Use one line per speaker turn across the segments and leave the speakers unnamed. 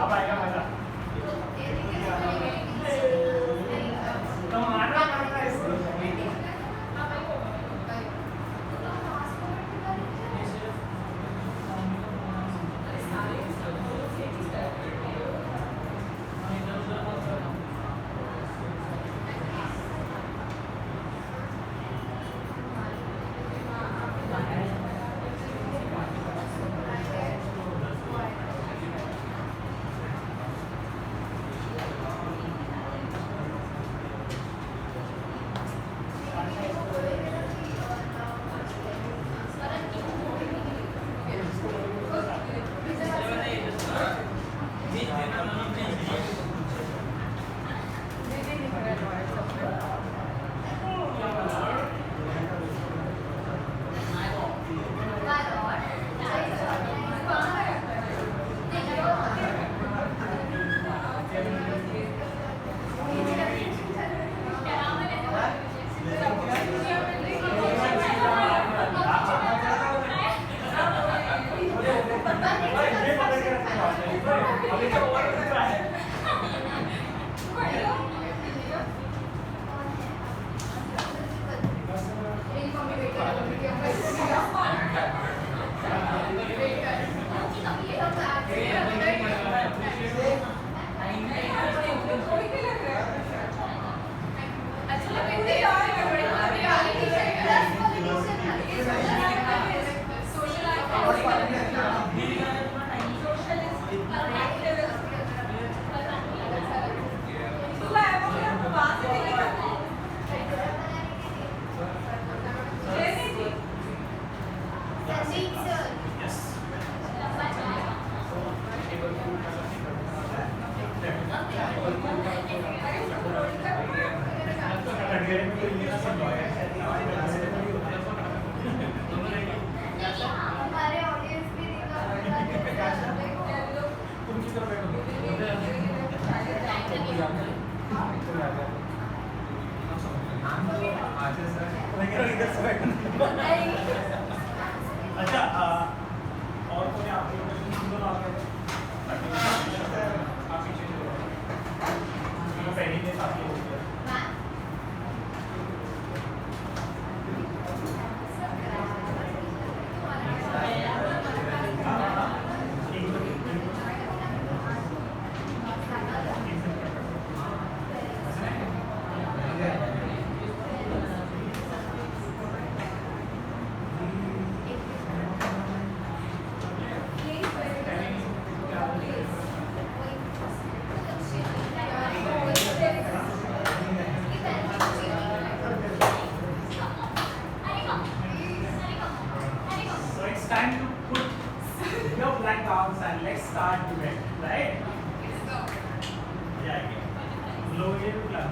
अब आएगा मजा। टमाटर पड़ता है इसमें। अच्छा और कोई आप लोग आ गए आप पीछे चलो पहले के साथ हो गया time to put your black arms and let's start to it, right? Yeah, low here to clap.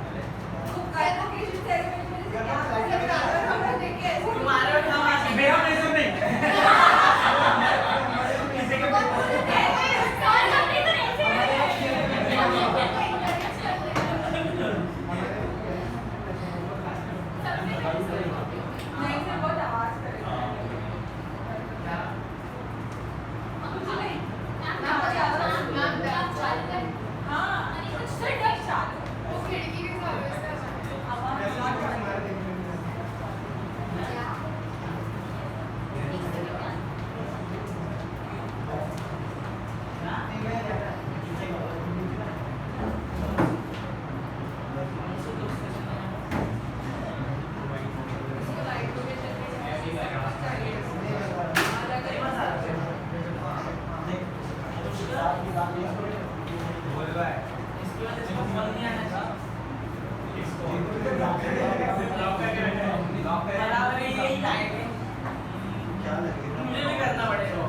मुझे भी करना पड़ेगा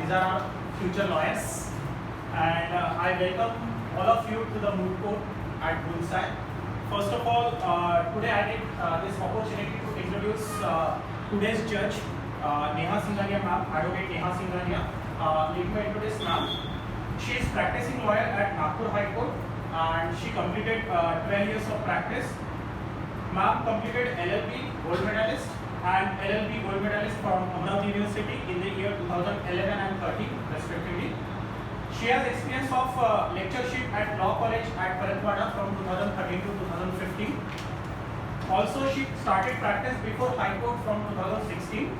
these are our future lawyers, and I welcome all of you to the moot court at Bullseye. First of all, today I take this opportunity to introduce today's judge, Neha Singhania ma'am, Advocate Neha Singhania. Let me introduce ma'am. She is practicing lawyer at Nagpur High Court, and she completed 12 years of practice. Ma'am completed LLB gold medalist and LLB gold medalist from Amravati University in the year 2011 and 13 respectively. She has experience of lectureship at Law College at Parathwada from 2013 to 2015. Also, she started practice before High Court from 2016.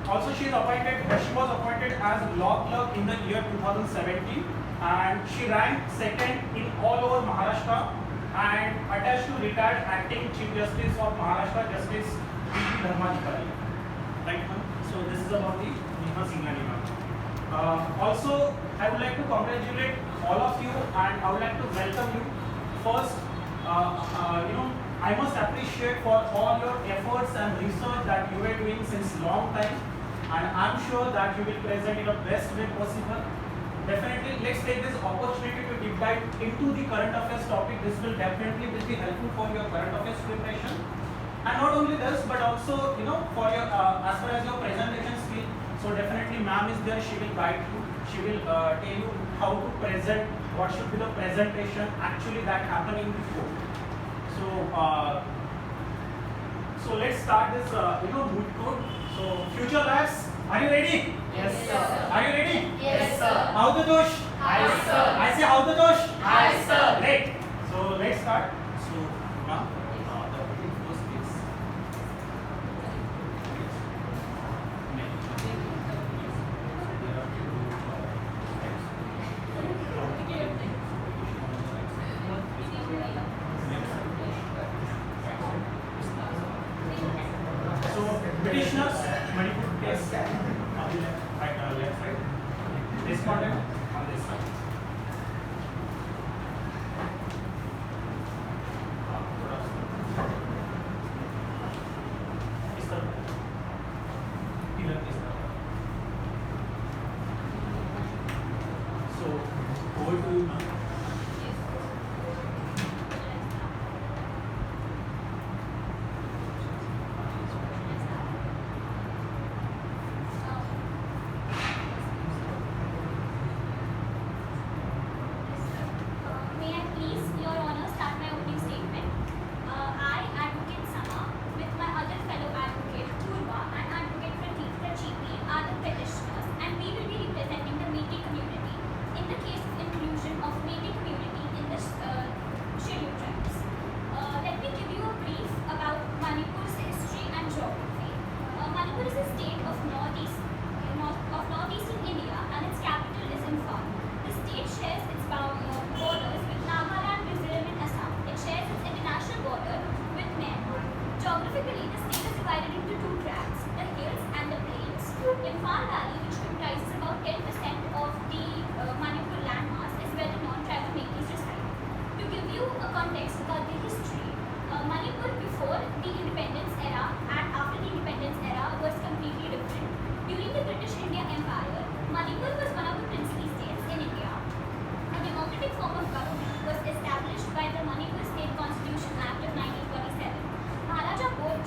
Also, she was appointed as law clerk in the year 2017, and she ranked second in all over Maharashtra and attached to retired acting Chief Justice of Maharashtra, Justice B.P. Dharmadhikari. Right, ma'am? So this is about the Neha Singhania ma'am. Also, I would like to congratulate all of you, and I would like to welcome you. First, I must appreciate for all your efforts and research that you were doing since long time, and I'm sure that you will present in the best way possible. Definitely, let's take this opportunity to deep dive into the current affairs topic. This will definitely be helpful for your current affairs preparation, and not only this, but also for your as far as your presentation skill. So definitely, ma'am is there. She will guide you. She will tell you how to present. What should be the presentation actually that happened in the court. So let's start this moot court. So future lawyers, are you ready?
Yes, sir.
Are you ready?
Yes, sir.
How the dosh?
Hi, sir.
I say how the dosh?
Hi, sir.
Great. So let's start. So now the first is petitioners, Manipur case on the left side, respondent on this side. इस तरफ इधर इस तरफ. So over to you, ma'am.
May I please, Your Honor, start my opening statement? I, Advocate Sama, with my other fellow advocate, Purva, and Advocate Prachipi, are the petitioners, and we will be representing the Meitei community in the case of inclusion of Meitei community in the scheduled tribes. Let me give you a brief about Manipur's history and geography. Manipur is a state of northeastern India, and its capital is Imphal. The state shares its borders with Nagaland, Mizoram, and Assam. It shares its international border with Myanmar. Geographically, the state is divided into two tracts, the hills and the plains. Imphal Valley, which comprises about 10% of the Manipur landmass, is where the non-tribal Meiteis reside. To give you a context about the history, Manipur before the independence era and after the independence era was completely different. During the British India Empire, Manipur was one of the princely states in India. A democratic form of government was established by the Manipur State Constitution Act of 1947. Maharaja Bodh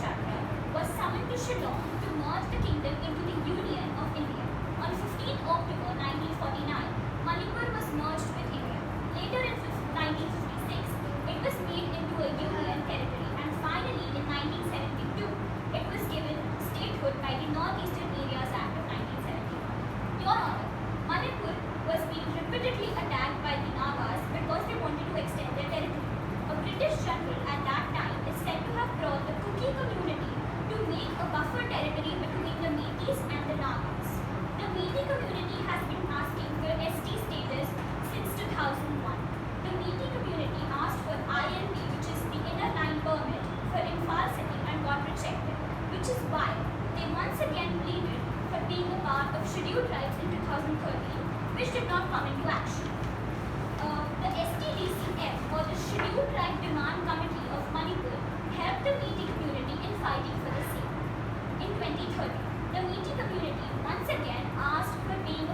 was summoned to Shillong to merge the kingdom into the Union of India. On 15 October 1949, Manipur was merged with India. Later in 1956, it was made into a union territory, and finally in 1972, it was given statehood by the Northeastern Areas Act of 1971. Your Honor, Manipur was being repeatedly attacked by the Nagas because they wanted to extend their territory. A British general at that time is said to have brought the Kuki community to make a buffer territory between the Meiteis and the Nagas. The Meitei community has been asking for ST status since 2001. The Meitei community asked for ILP, which is the inner line permit, for Imphal city and got rejected, which is why they once again pleaded for being a part of scheduled tribes in 2013, which did not come into action. The STDCF, or the Scheduled Tribe Demand Committee of Manipur, helped the Meitei community in fighting for the same. In 2013, the Meitei community once again asked for being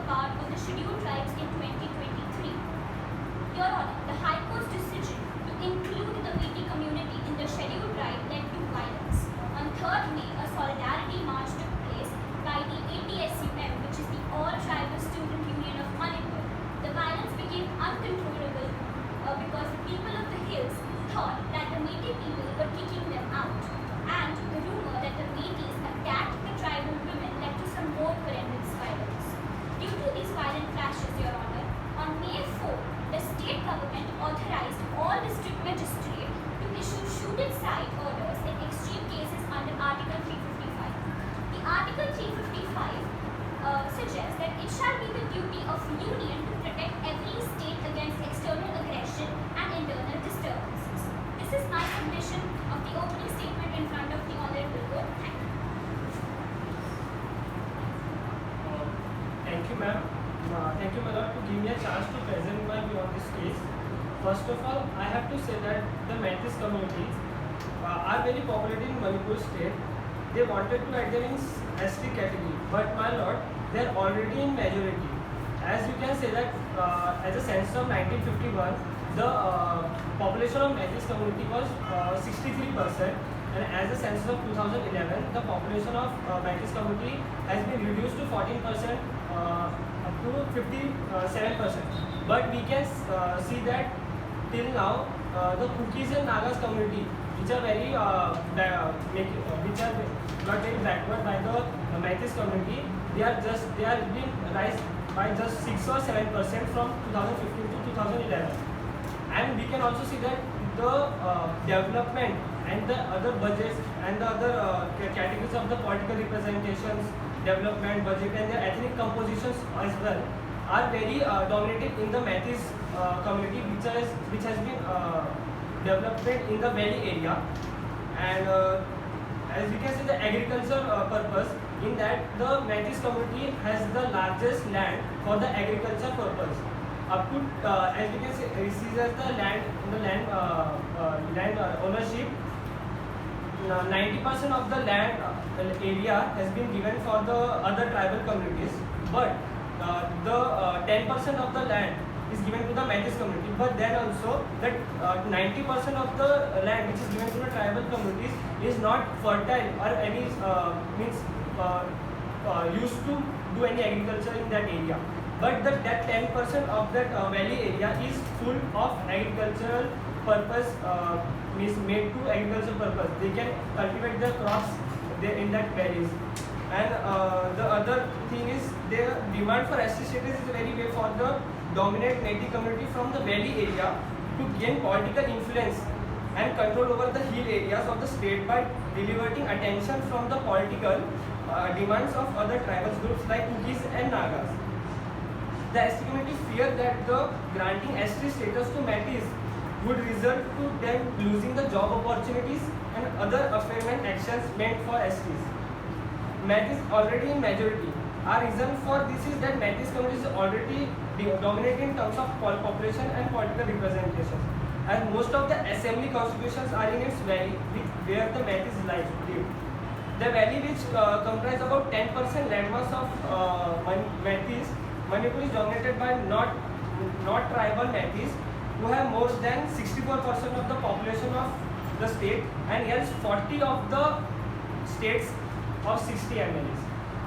shall be the duty of Union to protect every state against external aggression and internal disturbances. This is my submission of the opening statement in front of the Honorable Court. Thank you.
Thank you, ma'am. Thank you, my lord, to give me a chance to present my view on this case. First of all, I have to say that the Metis communities are very popular in Manipur state. They wanted to add them in ST category, but my lord, they are already in majority. As you can say that as a census of 1951, the population of Metis community was 63%, and as a census of 2011, the population of Metis community has been reduced to 14%. Up to 57%, but we can see that till now the Kukis and Nagas community, which are very which are not very backward by the Metis community, they are being rise by just 6 or 7% from 2015 to 2011, and we can also see that the development and the other budgets and the other categories of the political representations, development, budget, and their ethnic compositions as well are very dominated in the Metis community, which has been developed in the valley area. And as we can see, the agriculture purpose, in that the Metis community has the largest land for the agriculture purpose. Up to as we can see, this is as the land ownership. 90% of the land area has been given for the other tribal communities, but the 10% of the land is given to the Metis community. But then also that 90% of the land which is given to the tribal communities is not fertile or any used to do any agriculture in that area. But that 10% of that valley area is full of agricultural purpose, is made to agricultural purpose. They can cultivate the crops there in that valleys. And the other thing is, the demand for ST status is very way for the dominant Metis community from the valley area to gain political influence and control over the hill areas of the state by diverting attention from the political demands of other tribal groups like Kukis and Nagas. The ST community fear that the granting ST status to Metis would result to them losing the job opportunities and other affirmation actions meant for STs. Metis already in majority. Our reason for this is that Metis community is already dominating in terms of population and political representation, and most of the assembly constitutions are in its valley, where the Metis live. The valley, which comprise about 10% landmass of Metis, Manipur is dominated by not tribal Metis, who have more than 64% of the population of the state, and hence 40 of the states of 60 MLAs.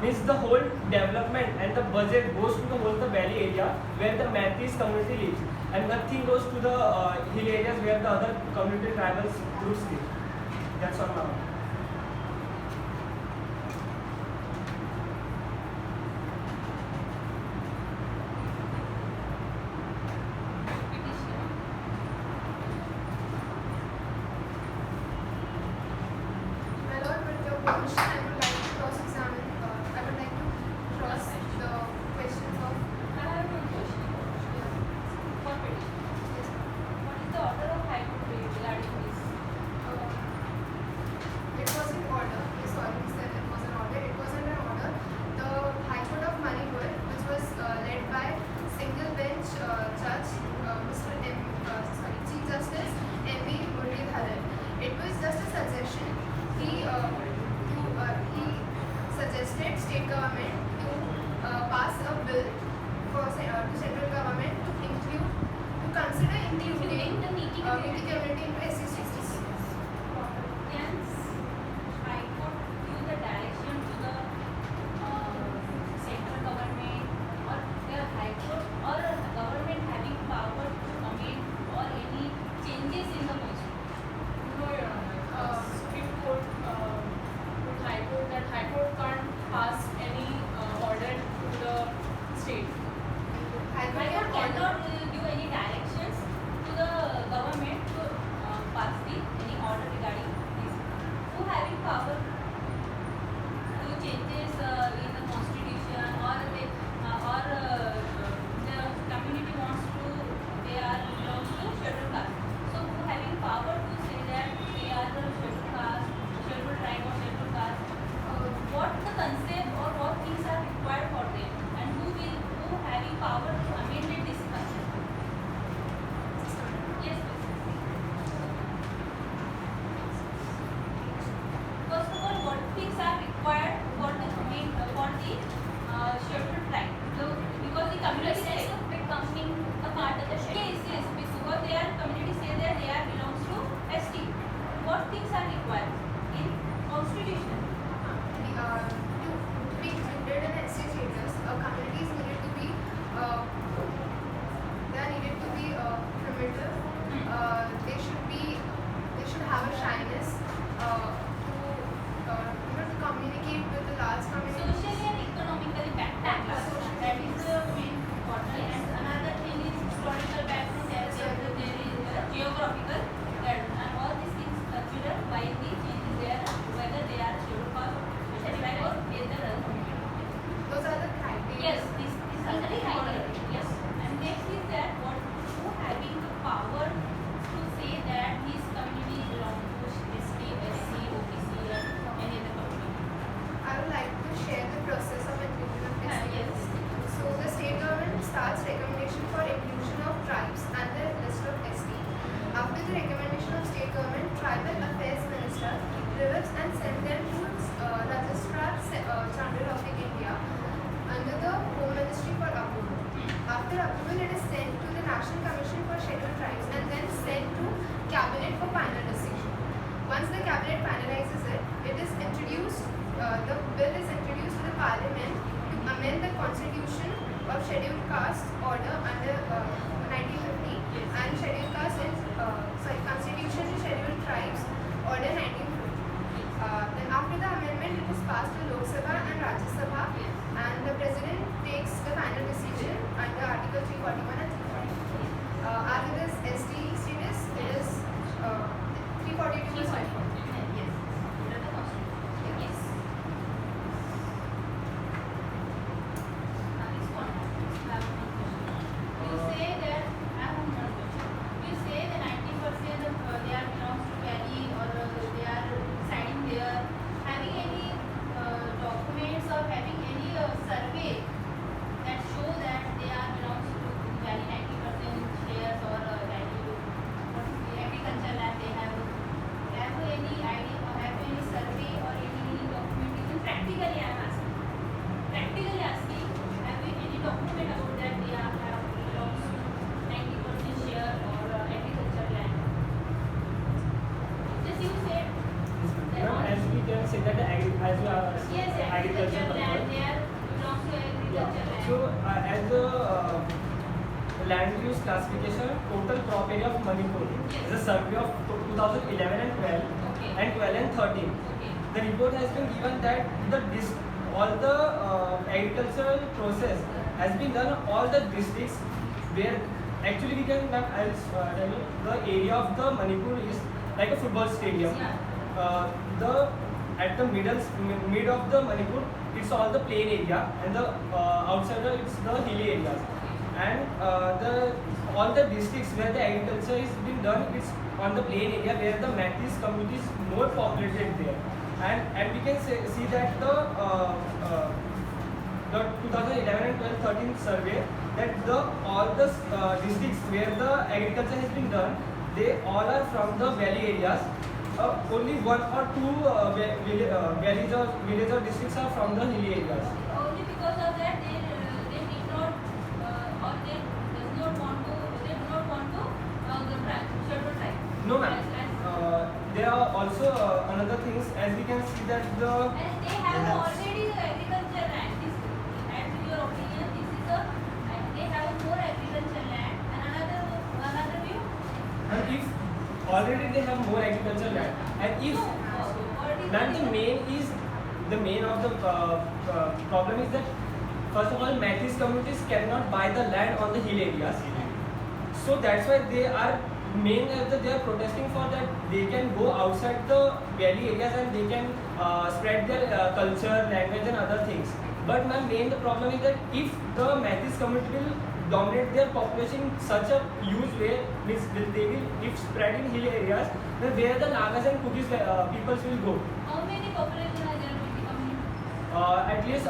Means the whole development and the budget goes to the whole the valley area where the Metis community lives, and nothing goes to the hill areas where the other community tribal groups live. That's all now.
My lord, with your permission, I would like to cross-examine. I would like to cross the questions of.
I have one question. One petition.
Yes, ma'am.
What is the order of High Court regarding this?
It was in order. Yes, sorry, we said it was an order. It was in an order. The High Court of Manipur, which was led by single bench judge, Mr. Chief Justice M.V. Muralidharan. It was just a suggestion. He suggested state government to pass a bill for to central government to consider including
The Metis
Metis community into SC status.
Can High Court give the direction to the central government, or the High Court or the government having power to amend or any changes in the constitution?
No, Your Honor. Supreme Court told High Court that High Court can't pass any order to the state.
High Court can
power to amend and discuss. Yes, please. First of all, what things are required for the scheduled tribe? Because the community
Process
say,
of becoming a part of the schedule.
yes, because their community say that they are belongs to ST. What things are required in constitution?
To be included in SC status, communities needed to be primitive. They should have a shyness to communicate with the large community.
Socially and economically backward. That is the main important. And another thing is historical background. There is geographical. And all these things considered by the changes there, whether they are scheduled caste, special tribe or either other community.
Those are the criteria.
Yes, these are the important. Yes. And next is that who having the power to say that his community belongs to ST, SC, OBC or any other community.
I would like to share the process of inclusion of SC.
Yes.
So the state government starts recommendation for inclusion of tribes and the list of ST. After the recommendation of state government, tribal affairs minister reviews and sends them to Registrar General of India under the Home Ministry for approval. After approval, it is sent to the National Commission for Scheduled Tribes and then sent to Cabinet for final decision. Once the Cabinet finalizes it, it is introduced. The bill is introduced to the Parliament to amend the Constitution of Scheduled Caste Order under 1950 and Scheduled Caste Constitution to Scheduled Tribes Order 1950. Then after the amendment, it is passed to Lok Sabha and Rajya Sabha, and the President takes the final decision under Article 341 and 342. As it is ST status, it is 342 is fine.
Yes. Under the constitution. Yes. Now this one. I have one question. You say that I have one question. You say that 90% of they are belongs to Valley or they are residing there. Having any documents or having any survey that show that they are belongs to Valley 90% shares or value, what is the agriculture land they have any idea or have any survey or any documentation? Practically I am asking. Practically asking, have you any document about that they are have belongs to 90% share or agriculture land? Just you said that
Ma'am, as we can say that as you are
yes, agriculture land
purpose.
there belongs to
Yeah.
agriculture land.
So as the land use classification, total crop area of Manipur is a survey of 2011 and 12
Okay.
and 12 and 13.
Okay.
The report has been given that all the agricultural process has been done in all the districts where actually we can tell you the area of the Manipur is like a football stadium.
Yeah.
At the mid of the Manipur, it's all the plain area, and the outsider it's the hilly areas. And all the districts where the agriculture is being done, it's on the plain area where the Matis community is more populated there. And we can see that the 2011 and 12-13 survey that all the districts where the agriculture has been done, they all are from the valley areas. Only one or two village or districts are from the hilly areas.
Only because of that they did not or they do not want to the scheduled tribe.
No, ma'am. There are also another things, as we can see that the
And they have already the agriculture land. This, as your opinion, this is a they have more agriculture land. And another view.
and if already they have more agricultural land, and if ma'am, the main of the problem is that first of all Matis communities cannot buy the land on the hill areas, so that's why they are protesting for that they can go outside the valley areas and they can spread their culture, language and other things. But ma'am, the problem is that if the Matis community will dominate their population in such a huge way, means they will if spread in hill areas, then where the Nagas and Kugis peoples will go.
How many population are there in the community?
At least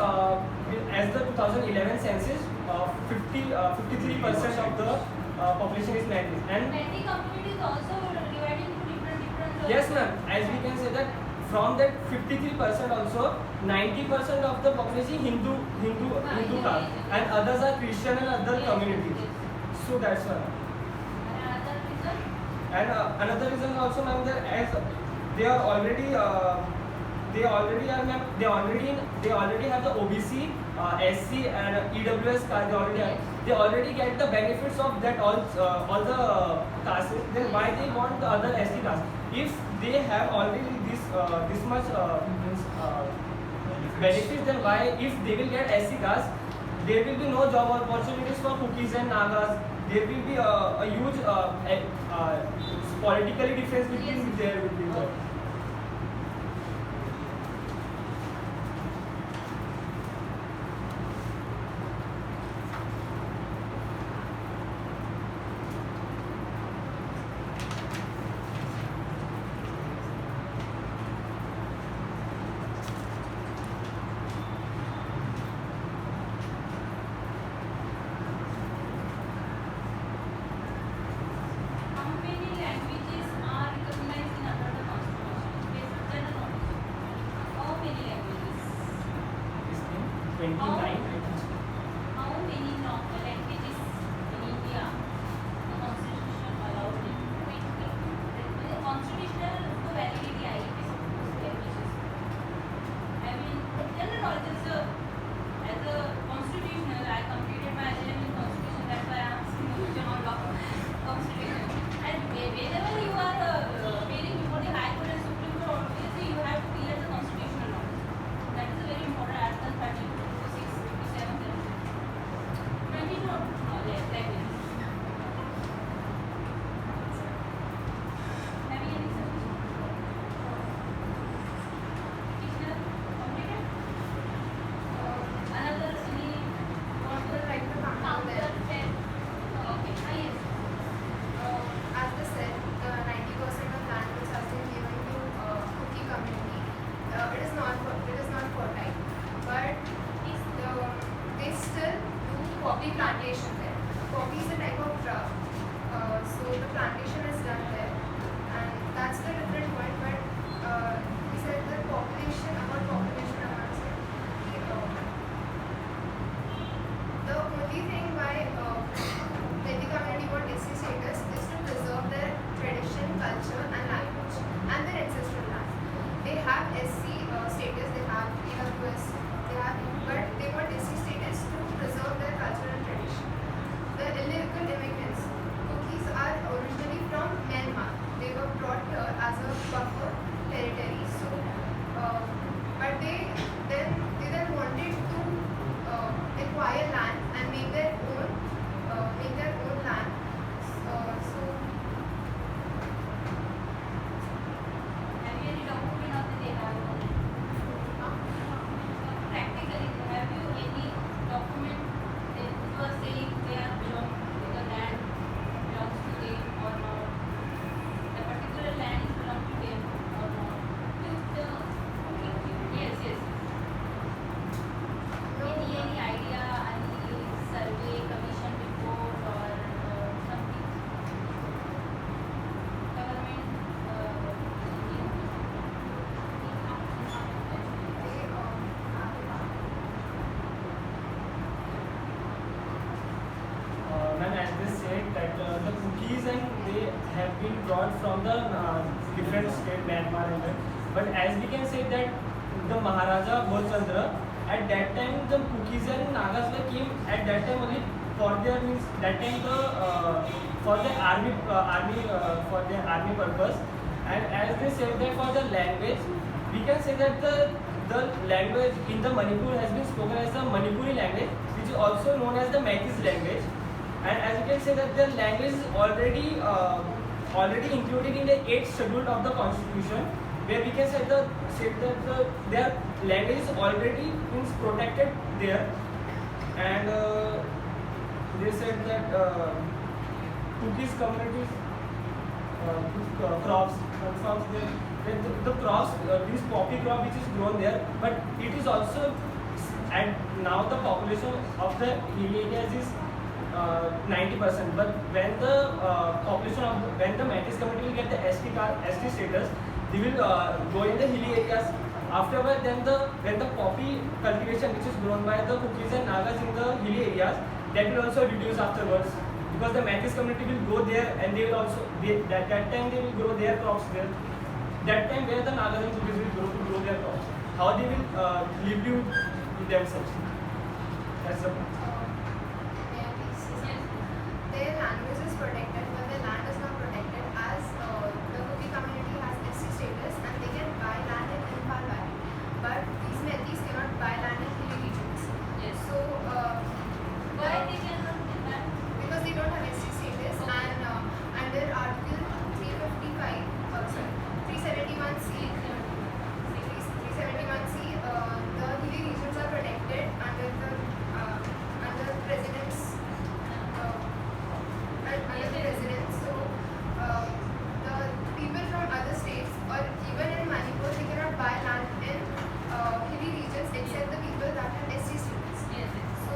as the 2011 census, 53% of the population is Maithili. And
Many communities also divided into different.
yes, ma'am. As we can say that from that 53% also 90% of the population Hindu caste, and others are Christian and other communities. So that's why.
Another reason.
And another reason also, ma'am, that as they are already they already are, ma'am, they already have the OBC, SC and EWS card. They already get the benefits of that all the castes. Then why they want the other SC caste? If they have already this much benefits, then why, if they will get SC caste, there will be no job opportunities for Kukis and Nagas. There will be a huge politically difference between there will be there.
How many languages are recognized in under the constitution? Based on general knowledge. How many languages?
This thing, 29, I think.
How many languages in India the constitution allowed in 20? The constitutional validity I languages. I mean, general knowledge is as a constitutional. I completed my LLM in constitution. That's why I'm asking you general law constitution. And whenever you are appearing before the High Court and Supreme Court, obviously you have to clear the constitutional knowledge. That is a very important Article 32, 56, 57, 22 languages. Having any suggestion? Teacher, completed? Another any what
I would like to come down there.
counter? Okay, yes.
As they said, the 90% of land which has been given to Kuki community, it is not fertile, but they still do poppy plantation there. Poppy is a type of drug, so the plantation is done there, and that's the different point. But he said the population, I must say, the only thing why Vedic community got SC status is to preserve their tradition, culture, and language, and their ancestral land. They have SC status, they have EWS, but they want SC status to preserve their culture and tradition. The illegal immigrants, Kukis, are originally from Myanmar. They were brought here as a buffer territory. So, but they then wanted to acquire land and make their own land. So
Have you any document of the they have? Practically, have you any document that you are saying they are belong to the land belongs to them or not? The particular land is belong to them or not? Yes, yes.
no,
Any idea, any survey, commission report or something? Government
Ma'am, as they said that the Kukis and they have been brought from the different state, Myanmar and that. But as we can say that the Maharaja Bholchandra, at that time the Kukis and Nagas were came at that time only for their means that time the for the army for their army purpose. And as they said that for the language, we can say that the language in the Manipur has been spoken as the Manipuri language, which is also known as the Meiteis language. And as you can say that the language is already included in the 8th schedule of the constitution, where we can say that their language is already means protected there. And they said that Kukis communities crops the crops this poppy crop which is grown there, but it is also and now the population of the hilly areas is 90%. But when the when the Metis community will get the ST status, they will go in the hilly areas. Afterward, when the poppy cultivation, which is grown by the Kukis and Nagas in the hilly areas, that will also reduce afterwards, because the Metis community will go there and they will also that time they will grow their crops there. That time where the Nagas and Kukis will grow their crops, how they will live with themselves. That's the point.
Their language is protected, but their land is not protected, as the Kuki community has SC status and they can buy land in Imphal Valley. But these Metis cannot buy land in hilly regions.
Yes.
So,
Why they cannot do that?
because they don't have SC status, and under Article 355, sorry, 371C, 371C, the hilly regions are protected under the president's under the residents. So the people from other states or even in Manipur, they cannot buy land in hilly regions except the people that have SC status.
Yes, yes.
So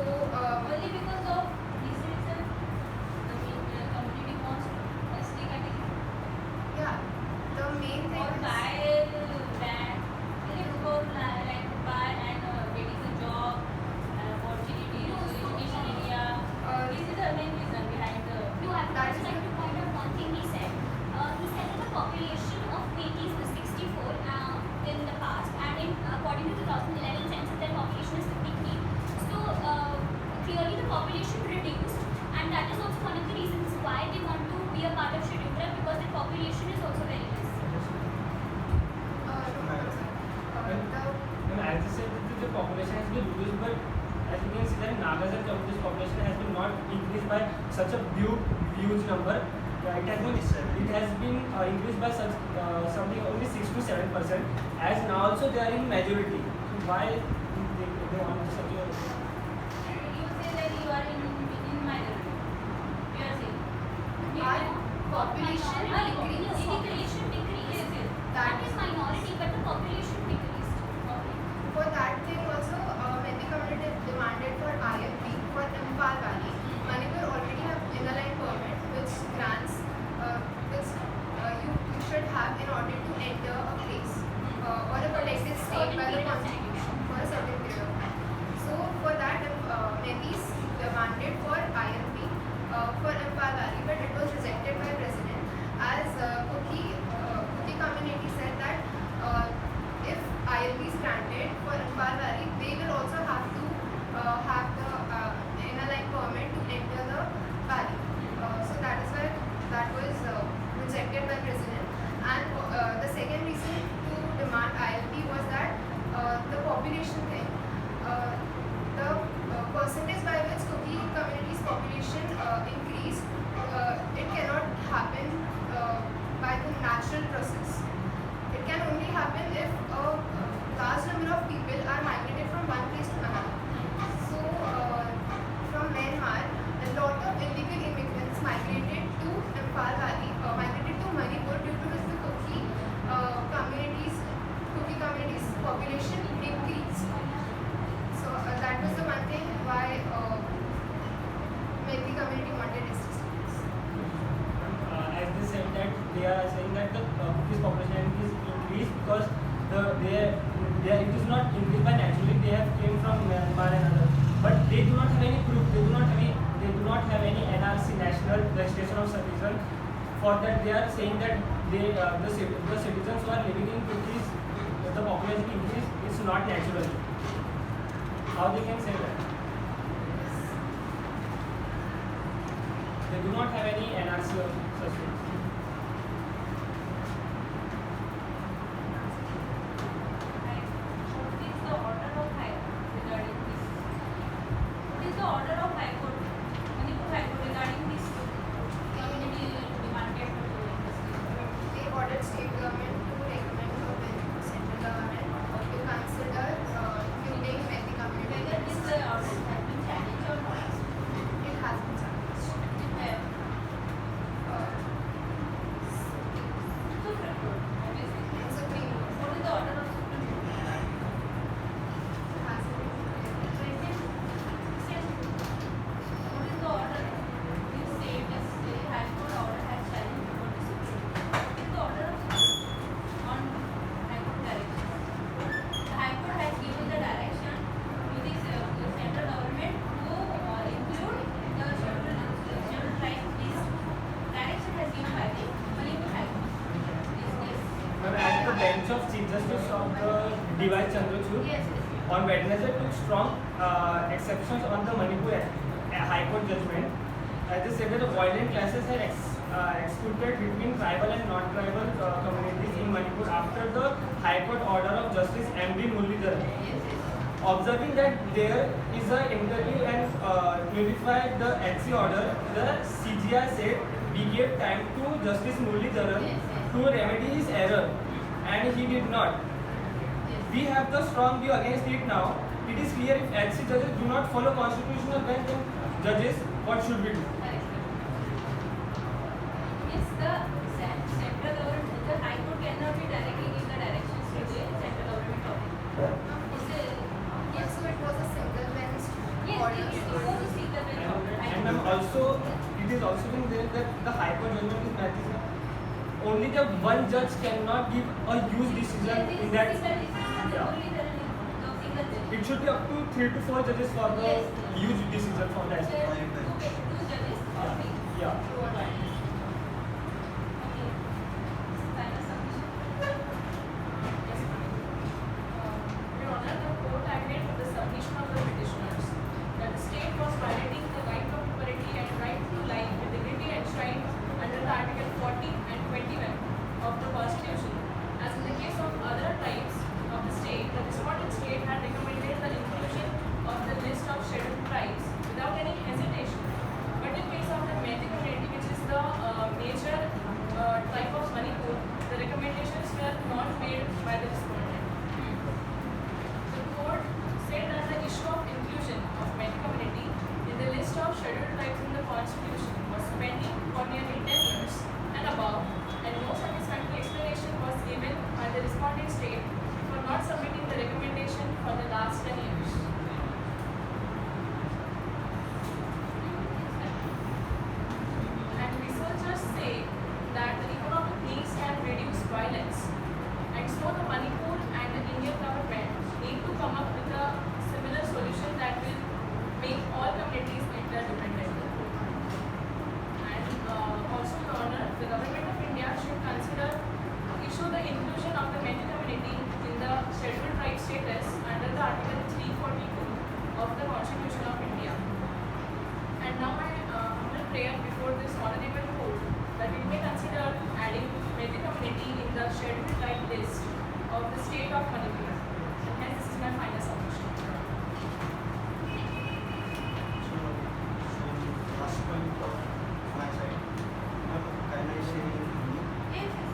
Only because of this reason, the community wants ST category.
yeah, the main thing
Or
is
buy land, like for like buy and getting a job, opportunity, education area. This is the main reason behind the.
No, I would also like to point out one thing he said. He said that the population of Metis was 64 in the past, and according to 2011 census, their population is 53. So clearly the population reduced, and that is also one of the reasons why they want to be a part of scheduled tribe, because their population is also very less.
the
As I said, the population has been reduced, but as you can see that Nagas and Kamutis population has been not increased by such a huge number. It has been increased by such something only 6 to 7%. As now also they are in majority. So why they want such a?
You say that you are in minority. You are saying.
our population
Population
increased.
decreased.
Yes, yes.
That is minority, but the population decreased.
Okay.
For that thing also, Metis community demanded for ILP for Imphal Valley. Manipur already have inner line permit, which grants, which you should have in order to enter a place or a protected state by the constitution for a certain period of time. So for that, Metis demanded for ILP for Imphal Valley, but it was rejected by President, as Kuki community said that if ILP is granted for Imphal Valley, they will also have to have the inner line permit to enter the valley. So that is why that was rejected by President. And the second reason to demand ILP was that the population thing. The percentage by which Kuki community's population increased, it cannot happen by the natural process. It can only happen if a large number of people are migrated from one place to another. So, from Myanmar, a lot of illegal immigrants migrated to Imphal Valley, migrated to Manipur, due to which the Kuki community's population increased. So, that was the one thing why Metis community wanted assistance.
As they said that they are saying that the Kukis population is increased because it is not increased by naturally. They have came from Myanmar and others, but they do not have any proof. They do not have any NRC, National Registration of Citizen. For that, they are saying that the citizens who are living in Kukis, the population increase is not natural. How they can say that? They do not have any NRC or such things.
What is the order of High Court regarding this? What is the order of High Court, Manipur High Court regarding this community demanded to investigate?
They ordered state government to recommend to central government to consider including Metis community.
Whether this order has been challenged or not?
It has been challenged.
Where?
of the D.Y. Chandrachud
Yes, yes.
on Wednesday took strong exceptions on the Manipur High Court judgment. As they said that the violent clashes had executed between tribal and non-tribal communities in Manipur after the High Court order of Justice M.D. Muralidharan.
Yes, yes.
Observing that there is an interview and notified the HC order, the CGI said we gave time to Justice Muralidharan
Yes, yes.
to remedy his error, and he did not.
Yes.
We have the strong view against it now. It is clear if HC judges do not follow constitutional bench and judges, what should we do?
Correct. Yes, the central government, the High Court cannot be directly give the directions to the central government authority.
Yes, so it was a single bench
Yes,
order.
it was a single bench order.
And ma'am, also it is also been there that the High Court judgment is that only the one judge cannot give a huge decision in that. It should be up to 3 to 4 judges for the
Yes.
huge decision for that.
Two judges or three.
Yeah.
Two or one. Okay. Final submission.
Yes, ma'am. Your Honor, the court agreed with the submission of the petitioners that the state was violating the right of property and right to life with dignity enshrined under the Article 40 and 21 of the Constitution. As in the case of other tribes of the state, the respondent state had recommended the inclusion of the list of scheduled tribes without any hesitation. But in case of the Meitei community, which is the major tribe of Manipur, the recommendations were not made by the respondent. The court said that the issue of inclusion of Meitei community in the list of scheduled tribes in the constitution was pending for nearly 10 years and above, and no satisfactory explanation was given by the respondent state for not submitting the recommendation for the last 10 years. And researchers say that the economic needs can reduce violence, and so the Manipur and the Indian government need to come up with a similar solution that will make all communities interdependent. And also, Your Honor, the government of India should consider to issue the inclusion of the Meitei community in the scheduled tribe status under the Article 342 of the Constitution of India. And now my humble prayer before this honorable court that it may consider adding Meitei community in the scheduled tribe list of the state of Manipur. And hence this is my final submission.
Last point of my side. Can I say in Hindi?
Yes, yes.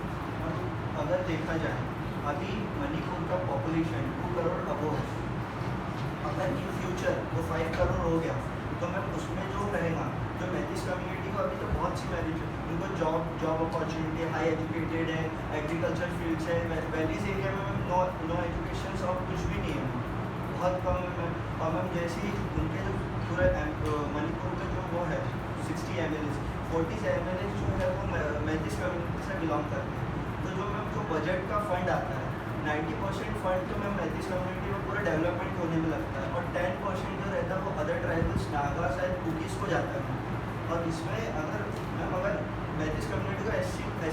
अगर देखा जाए अभी मणिपुर का population 2 crore अबो है. अगर in future वो 5 करोड़ हो गया तो मैम उसमें जो रहेगा जो मैथिस कम्युनिटी को अभी तो बहुत सी वैल्यू उनको जॉब अपॉर्चुनिटी हाई एजुकेटेड है, एग्रीकल्चर फील्ड्स है. वैलीज एरिया में मैम नो एजुकेशन और कुछ भी नहीं है, बहुत कम है मैम. और मैम जैसे ही उनके जो पूरे मणिपुर का जो वो है 60 MLAs 40 MLAs जो है वो मैथिस कम्युनिटी से बिलोंग करते हैं. तो जो मैम जो बजट का फंड आता है 90% फंड तो मैम मैथिस कम्युनिटी में पूरा डेवलपमेंट होने में लगता है, और 10% जो रहता है वो अदर ट्राइबल्स नागा शायद कुकीज़ को जाता है. और इसमें अगर मैथिस कम्युनिटी को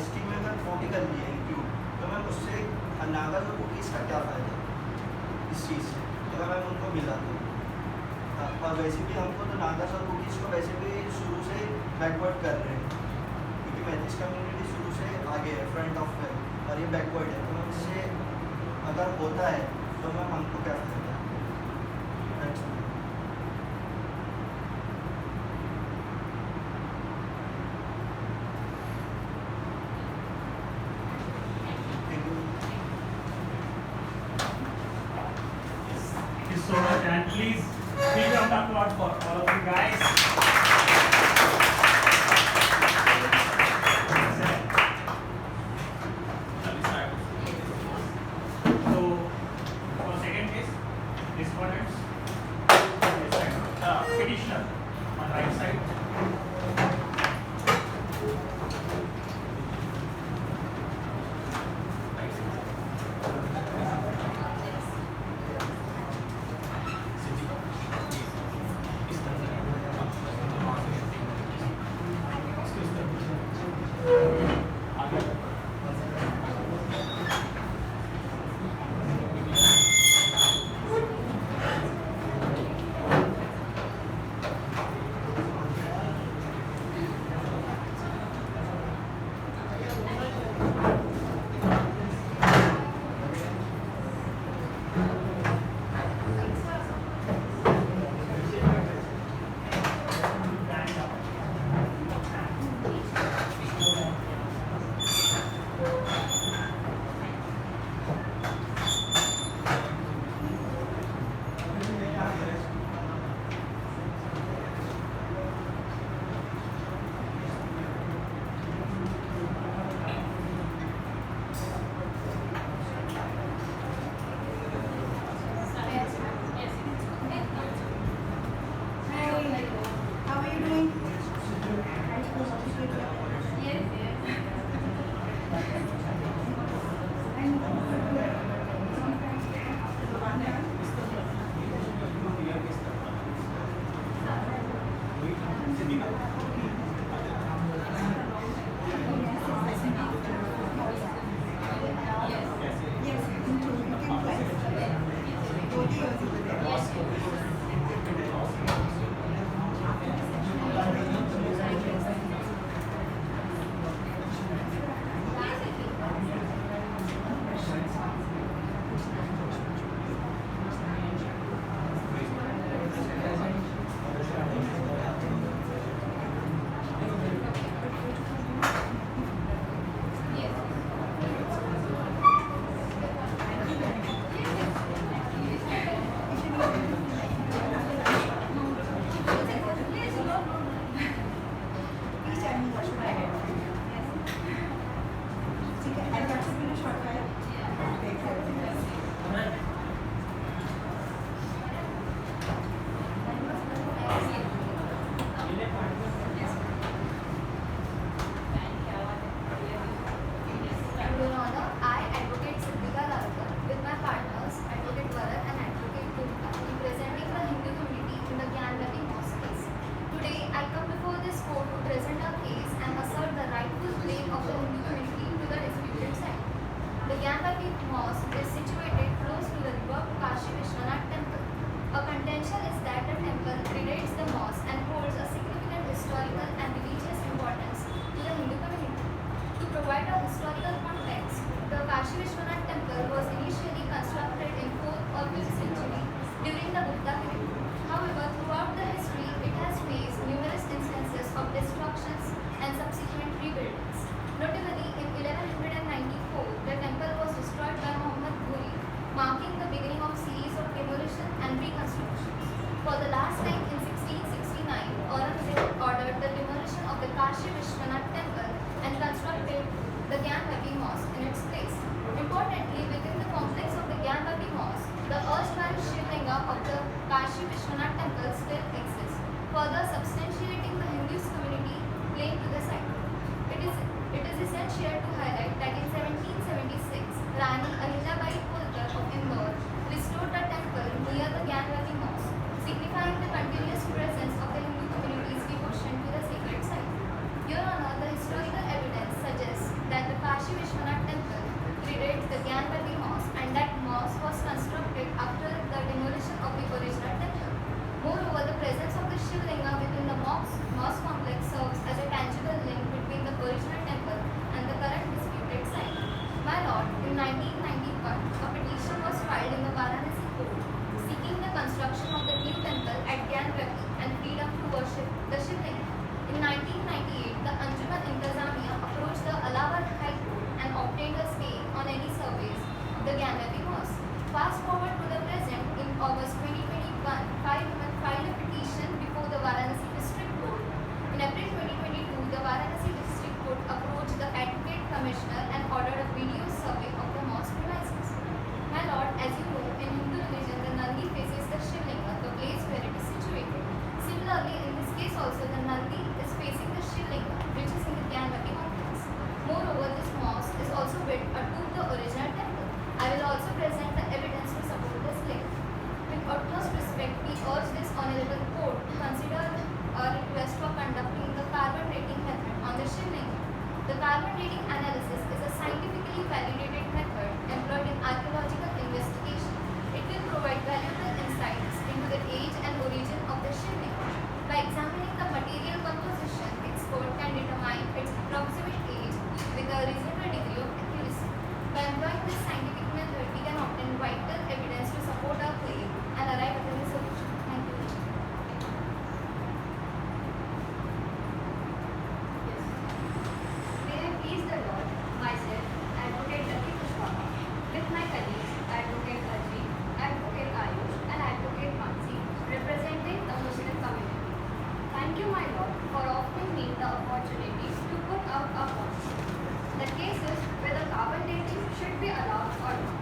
ST में अगर 40 कर दिया इंक्लूड तो मैम उससे नागाज और कुकीज़ का क्या फ़ायदा इस चीज़ से अगर मैम उनको मिला तो. और वैसे भी हमको तो नागाज और कुकीज़ को वैसे भी शुरू से बैकवर्ड कर रहे हैं, क्योंकि मैथिस कम्युनिटी शुरू से आगे है, फ्रंट ऑफ है, और ये बैकवर्ड है. तो मैम इससे अगर होता है तो मैम हमको क्या फायदा है. That's all. Thank you.
Thank you so much, and please big round of applause for all of you guys. So, for second case, respondents.
of the Hindu community to the disputed site. The Gyanvapi Mosque is situated close to the river Kashi Vishwanath temple. A contention is that the temple predates the mosque and holds a significant historical and religious importance to the Hindu community. To provide a historical context, the Kashi Vishwanath temple was initially constructed in 4th or 5th century during the Gupta period. However, throughout the history, it has faced numerous instances of destructions and subsequent rebuildings. Notably, in 1194, the temple was destroyed by Muhammad Ghori, marking the beginning of series of demolition and reconstruction. For the last time in 1669, Aurangzeb ordered the demolition of the Kashi Vishwanath temple and constructed the Gyanvapi Mosque in its place. Importantly, within the complex of the Gyanvapi Mosque, the erstwhile Shivlinga of the Kashi Vishwanath temple still exists, further substantiating the Hindu community claim to the site. It is essential to highlight that in 1776, Rani Ahilyabai Holkar of Indore restored the temple near the Gyanvapi Mosque, signifying the continuous presence of the Hindu community's devotion to the sacred site. Your Honor, the historical evidence suggests that the Kashi Vishwanath temple predates the Gyanvapi Mosque and that mosque was constructed after the demolition of the original temple. Moreover, the presence of the Shivlinga within the mosque complex serves as a tangible link between the original temple and the current disputed site. My Lord, in 1991, a petition was filed in the Varanasi court seeking the construction of the new temple at Gyanvapi and freedom to worship the Shivlinga. In 1998, the Anjuman Intizamiya approached the Allahabad High Court and obtained a stay on any surveys of the Gyanvapi Mosque. Fast forward to the present, in August 2021, 5 women filed a petition before the Varanasi District Court. In April 2022, the Varanasi District Court approached the Advocate Commissioner and ordered a video survey of the mosque premises. My Lord, as you know, in Hindu religion, the Nandi faces the Shivlinga, the place where it is situated. Similarly, in this case also, the Nandi is facing the Shivlinga, which is in the Gyanvapi complex. Moreover, this mosque is also built atop the original temple. I will also present the evidence to support this claim. With utmost respect, we urge this honorable court to consider a request for conducting the carbon dating method on the Shivlinga. The carbon dating analysis is a scientifically validated method employed in archaeological investigation. It will provide valuable insights into the age and origin of the Shivlinga. By examining the material composition, expert can determine its approximate age with a reasonable degree of accuracy. By employing this scientific method, we can obtain vital evidence to support our claim and arrive at a resolution. Thank you. May I please the Lord, myself, Advocate Lucky Pushpaka, with my colleagues, Advocate Ajit, Advocate Ayush, and Advocate Mansi, representing the Muslim community. Thank you, my Lord, for offering me the opportunity to put out a point. The case is whether carbon dating should be allowed or not.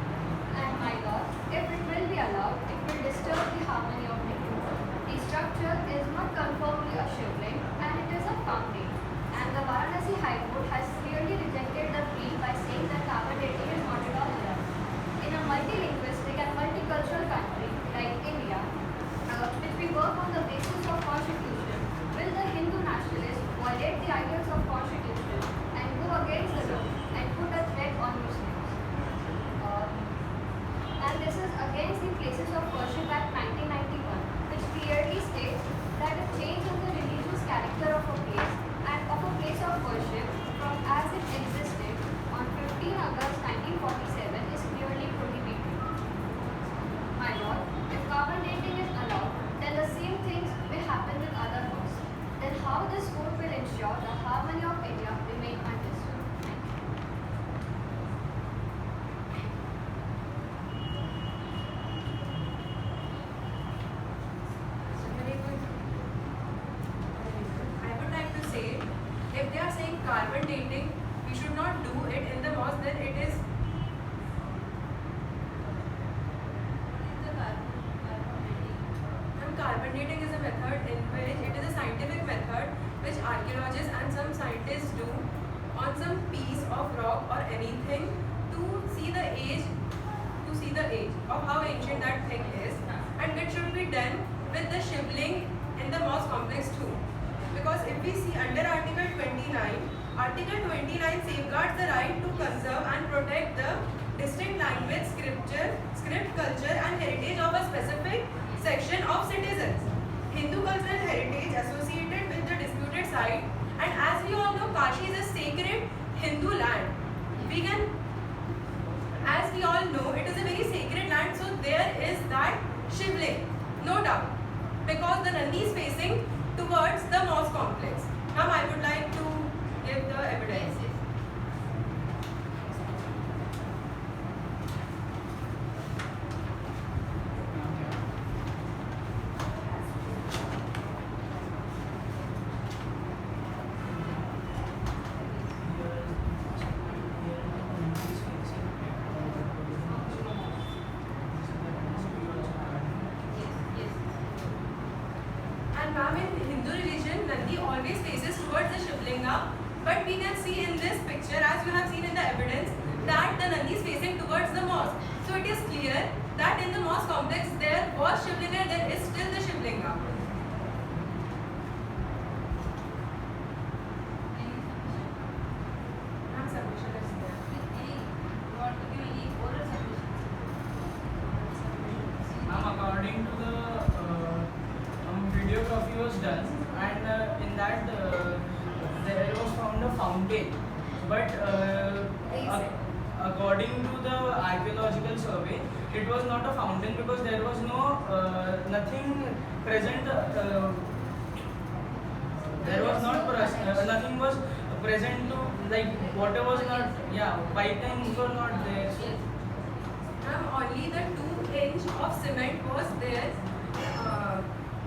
And my Lord, if it will be allowed, it will disturb the harmony of the group. The structure is not conformably a shivling and it is a fountain. And the Varanasi High Court has clearly rejected the plea by saying that carbon dating is not at all allowed. In a multilinguistic and multicultural country like India, if we work on the basis of constitution, will the Hindu nationalists violate the ideals of constitution and go against the law and put a threat on Muslims? And this is against the Places of Worship Act 1991, which clearly states that a change in the religious character of a place and of a place of worship from as it existed on 15 August 1947 is clearly prohibited. My Lord, if carbon dating is allowed, then the same things will happen with other laws. Then how this court will ensure the harmony of India remain undisturbed? Thank you.
I would like to say, if they are saying carbon dating, we should not do it in the mosque, then it is. And carbon dating is a method in which it is a scientific method which archaeologists and some scientists do on some piece of rock or anything to see the age of how ancient that thing is, and it should be done with the shivling in the mosque complex too. Because if we see under Article 29, Article
Article 29 safeguards the right to conserve and protect the distinct language, script, culture and heritage of a specific section of citizens. Hindu cultural heritage associated with the disputed site, and as we all know, Kashi is a sacred Hindu land. As we all know, it is a very sacred land, so there is that Shivling, no doubt, because the Nandi is facing towards the mosque complex. Now I would like to give the evidence. And ma'am, in Hindu religion, Nandi always faces towards the Shivlinga, but we can see in this picture, as you have seen in the evidence, that the Nandi is facing towards the mosque. So it is clear that in the mosque complex there was Shivlinga, there is still the Shivlinga. Ma'am, submission is there.
According to the videography was done, and in that there was found a fountain, but according to the archaeological survey, it was not a fountain because there was nothing present. There was not nothing was present to, like, water was not, pipelines were not there. So
Only the 2-inch of cement was there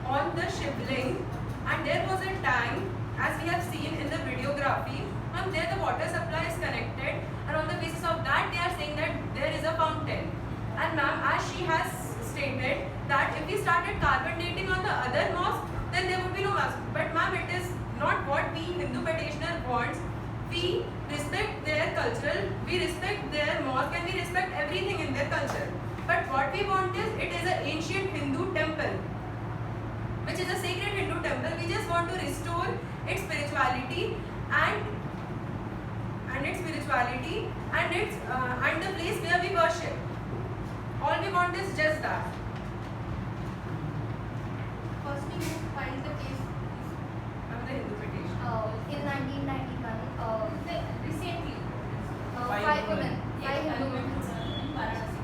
on the shivling, and there was a tank, as we have seen in the videography, and there the water supply is connected, and on the basis of that they are saying that there is a fountain. And ma'am, as she has stated that if we started carbon dating on the other mosque, then there would be no mosque. But ma'am, it is not what we Hindu petitioner wants. We respect their cultural, we respect their mosque, and we respect everything in their culture. But what we want is, it is an ancient Hindu temple, which is a sacred Hindu temple. We just want to restore its spirituality and its and the place where we worship. All we want is just that.
Firstly, who filed the case?
I'm the Hindu petitioner.
In 1991,
Recently.
5 women, 5 Hindu women.
In Varanasi.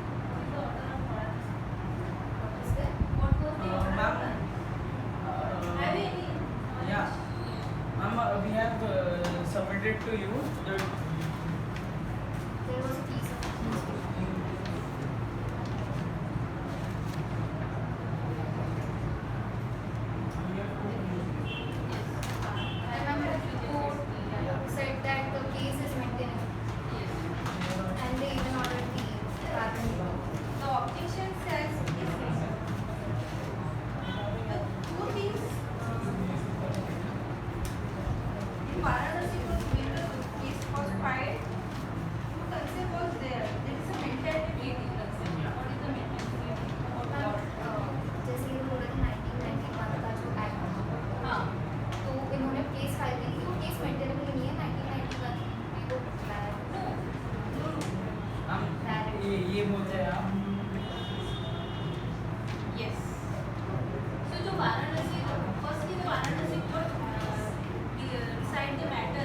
The order of Varanasi.
What is that?
What was the order of
ma'am,
Varanasi? Have you any?
yeah, ma'am, we have submitted to you the
There was a piece of and ma'am, who said that the case is maintainable, and they even ordered the carbon.
The objection says the two things in Varanasi was when the case was filed, two concept was there. There is a mentality concept. What is the mentality?
जैसे ये बोला कि 1991 का जो act था,
हाँ.
तो इन्होंने केस फाइल की थी, वो केस मेंटेनेबल नहीं है 1991 में, वो
हम ये बोलते हैं आप
Yes. So, जो Varanasi, firstly the Varanasi court decide the matter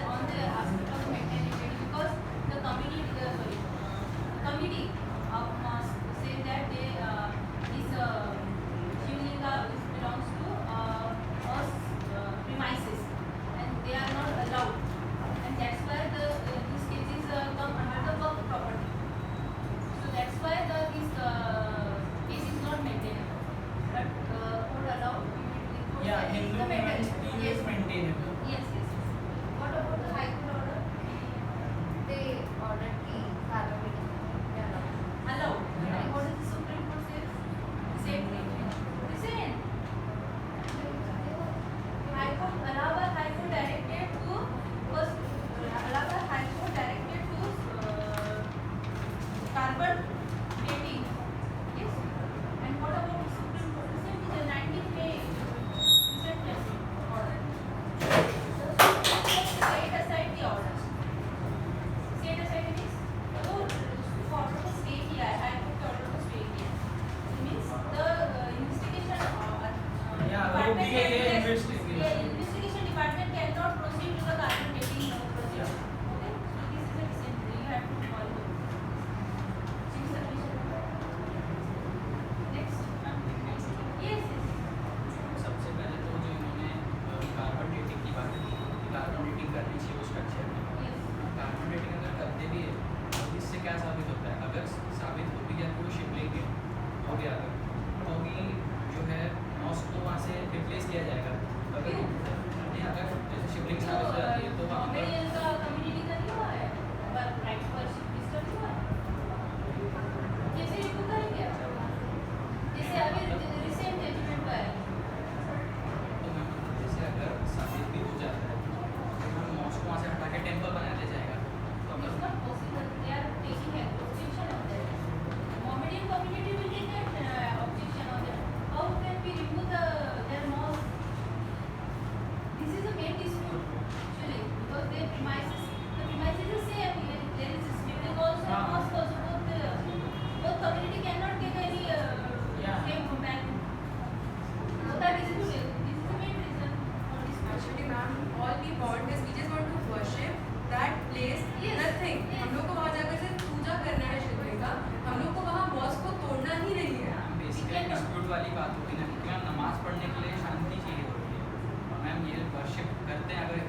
Actually, ma'am, all we want is we just want to worship that place.
Yes.
Nothing.
Yes.
हम लोग को वहाँ जाकर सिर्फ पूजा करना है शिवलिंग का. हम लोग को वहाँ मॉस्क को तोड़ना ही नहीं है.
बेसिकली डिस्प्यूट वाली बात होती है ना, क्योंकि मैम नमाज पढ़ने के लिए शांति चाहिए होती है, और मैम ये वर्शिप करते हैं अगर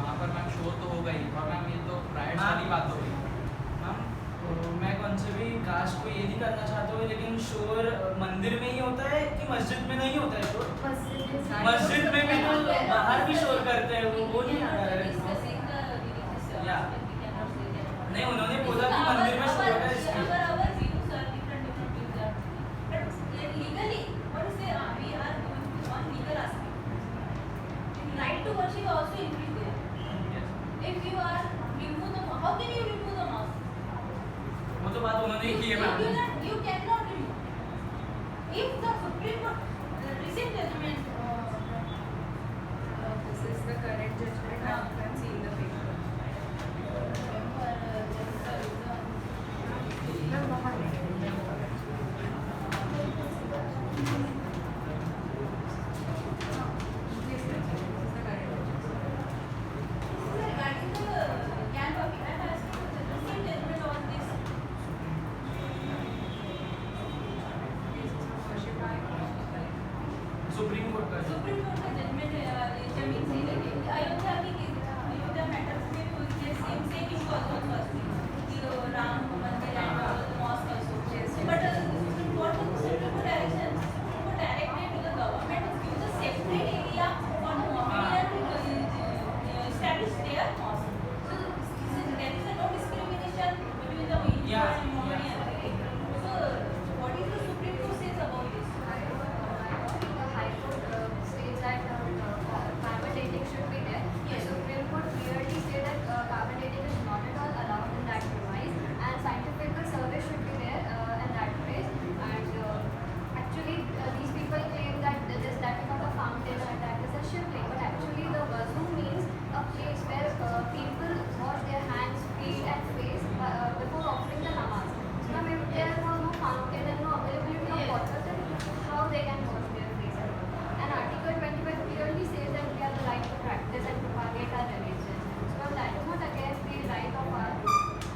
वहाँ पर मैम शोर तो होगा ही, और मैम ये तो राइट्स वाली बात हो गई।
मैम मैं कौन से भी कास्ट को ये नहीं करना चाहता हूँ, लेकिन शोर मंदिर में ही होता है कि मस्जिद में नहीं होता है शोर? मस्जिद में भी तो बाहर भी शोर करते हैं, वो नहीं या नहीं, उन्होंने बोला कि मंदिर में शोर होता है इसलिए।
Right to worship also include there. If you are remove the how can you remove the mask?
वो तो बात उन्होंने ही की है ma'am.
You cannot remove. If the Supreme Court recent judgment.
This is the current judgment. You can see in the paper. Ma'am, वहाँ नहीं. Please, ma'am. This is the current judgment.
Regarding the Gyan Papi, I have asked the recent judgment on this.
This is not worship.
Supreme court का
supreme court का judgement जमीन से लेके अयोध्या की Ayodhya matters में भी सेम सेम इशू ऑल्सो कि Ram Mandir and mosque also but Supreme Court direction को directed to the government to give the separate area for Mohammedan to establish their mosque so there is no discrimination between the
Yeah,
and Mohammedan. So what is the Supreme Court says about this?
The High Court says that carbon dating should be there. The Supreme Court clearly say that carbon dating is not at all allowed in that premise, and scientific survey should be there in that place. And actually, these people claim that that is not a fountain and that is a shipling, but actually the wazoo means a place where people wash their hands, feet, and face before offering the namaz. So now if there is no fountain and no availability of water, then how they can wash their face? And Article 25 clearly says that we have the right to practice and propagate our religion. So that is not against the right of our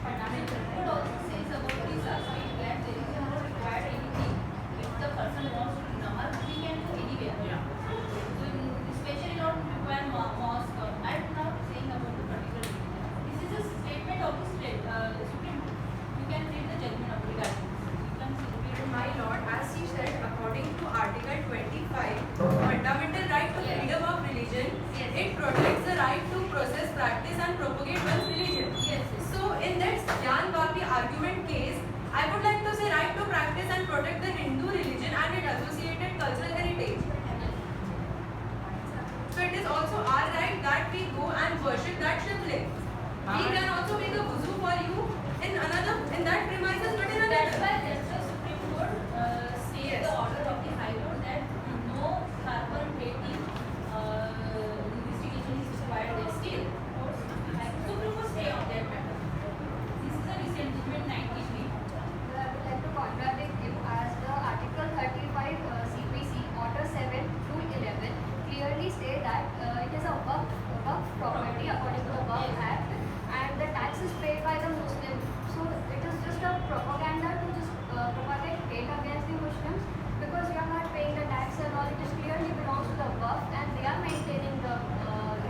fundamental
It
right.
also says about this aspect that there is no required anything. If the person wants to do namaz, he can go anywhere.
Yeah.
So especially not require mosque. I am not saying about the particular religion. This is a statement of the Supreme Court. You can read the judgment of regarding this. You can see
My Lord, as she said, according to Article 25, fundamental right to freedom of religion,
Yes.
it protects the right to process, practice, and propagate one's religion.
Yes.
So, in that Gyan Papi argument case, I would like to say right to practice and protect the Hindu religion and its associated cultural heritage. So, it is also our right that we go and worship that shivling. We can also make a wuzu for you in that premises, but in
That's
another.
why that's the Supreme Court states
Yes.
the order of the High Court that no carbon dating investigation is required there still. Supreme Court stay on that matter. This is a recent judgment 93.
I would like to contradict you as the Article 35 CPC Order 7 to 11 clearly say that it is a waqf property according to the Waqf Act, and the tax is paid by the Muslim. So it is just a propaganda to just propagate hate against the Muslims because we are not paying the tax and all. It just clearly belongs to the Waqf and they are maintaining the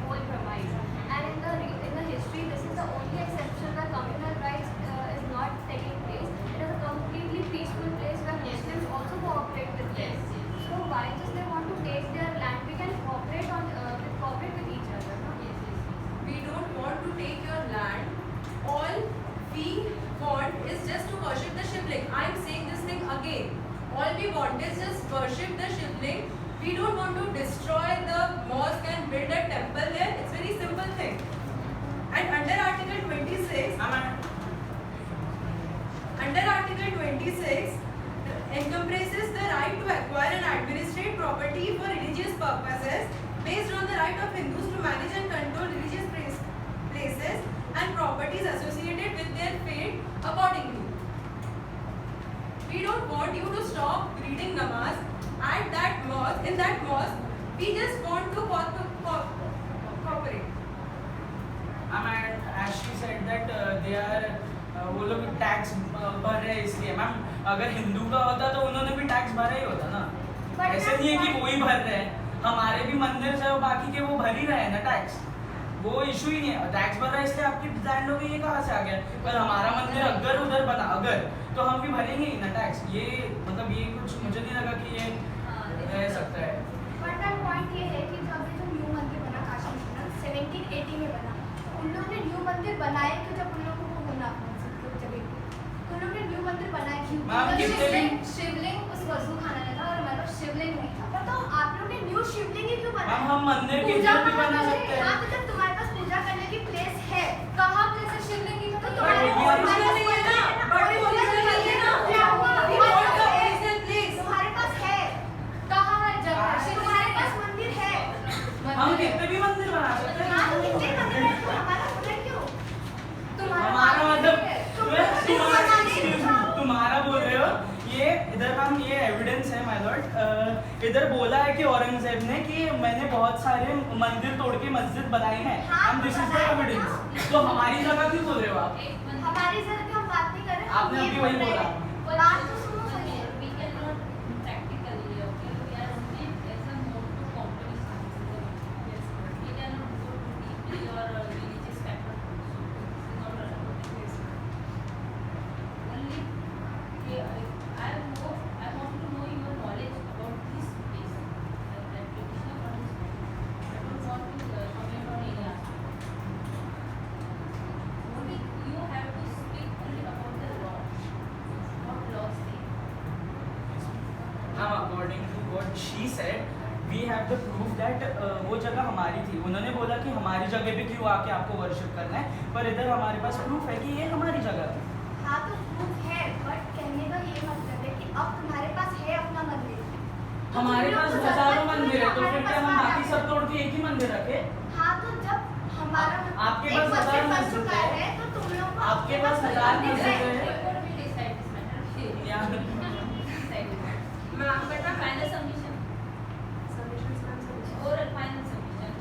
whole premise. And in the history, this is the only exception where communal rights is not taking place. It is a completely peaceful place where Muslims also cooperate with them. So why just they want to take their land? We can cooperate with each other. No?
We don't want to take your land. All we want is just to worship the shivling. I am saying this thing again. All we want is just worship the shivling. We don't want to destroy the mosque and build a temple there. It's very simple thing. And under Article 26, encompasses the right to acquire and administrate property for religious purposes based on the right of Hindus to manage and control religious places and properties associated with their faith accordingly. We don't want you to stop reading namaz at that mosque. In that mosque, we just want to
वो लोग tax भर रहे हैं इसलिए। Ma'am अगर हिंदू का होता तो उन्होंने भी टैक्स भरा ही होता ना। ऐसे नहीं है कि वो ही भर रहे हैं, हमारे भी मंदिर से बाकी के वो भर ही रहे हैं ना टैक्स, वो इशू ही नहीं है। टैक्स भर रहा है इसलिए आपकी लैंड हो गई, ये कहाँ से आ गया? पर हमारा मंदिर अगर उधर बना अगर तो हम भी भरेंगे ही ना टैक्स। ये मतलब ये कुछ मुझे नहीं लगा कि ये रह सकता है।
बट पॉइंट ये है कि जब ये जो न्यू मंदिर बना काशी विश्वनाथ 1780 में बना, उन लोगों ने न्यू मंदिर बनाए क्यों जब उन लोगों को होना जगह तो उन लोगों ने न्यू मंदिर बनाए क्यों?
मैम, कितने भी-
शिवलिंग उस वजू खाना में था और हमारे पास शिवलिंग नहीं था, पर तो आप लोग ने न्यू शिवलिंग ही क्यों बनाया?
मैम हम मंदिर के
पूजा
लिए भी बना
करने के
सकते
लिए- हाँ,
हैं।
तो जब तुम्हारे पास पूजा करने की प्लेस है, कहाँ प्लेस है शिवलिंग की? तो तुम्हारे
But
पास
original
नहीं है ना, but original नहीं है ना।
क्या हुआ?
We want the original place.
तुम्हारे पास है, कहाँ है जगह? तुम्हारे पास मंदिर है।
हम कितने भी मंदिर बना सकते
हाँ, तो कितने
हैं।
मंदिर है? तो हमारा बोले क्यों?
हमारा मतलब
तुम्हारा
तुम्हारा बोल रहे हो ये इधर मैम ये एविडेंस है माय लॉर्ड। इधर बोला है कि औरंगजेब ने कि मैंने बहुत सारे मंदिर तोड़ के मस्जिद बनाई है।
हाँ,
हम दिस इज द एविडेंस। तो हमारी जगह क्यों बोल रहे हो आप?
हमारी जगह की हम बात नहीं कर रहे,
आपने
हम ये
अभी
बोल
वही
रहे
बोला।
हैं। बात तो सुनो सही है।
We cannot practically, okay, we are only as a mode to compromise. Yes, we cannot go too deeply or religious factor. So this is not allowed. Yes. Only, I want to know your knowledge about this place. That traditional or this place. I don't want to comment on any aspect. Only you have to speak only about the law. What law say.
Ma'am according to what she said we have the proof that वो जगह हमारी थी। उन्होंने बोला कि हमारी जगह पे क्यों आके आपको वर्शिप करना है, पर इधर हमारे पास प्रूफ है कि ये हमारी जगह है।
हाँ, तो प्रूफ है, बट कहने का ये मतलब है कि अब तुम्हारे पास है अपना मंदिर। तो
हमारे
तुम लोग
पास
को
हजारों
जरूरत
मंदिर है, तो
हमारे
फिर क्या
पास
हम
बारह
बाकी सब तोड़ के एक ही मंदिर रखे?
हाँ, तो जब हमारा
आपके
एक
पास
मस्जिद
हजार
बन
मस्जिद
चुका
है।
है, तो तुम लोग को
आपके
अपने
पास
कोई
हजार
मंदिर
मस्जिद
है।
है।
Before we decide this matter,
या
decide this matter.
मैम बेटा
Final submission.
submissions ma'am submissions.
Oral final submission.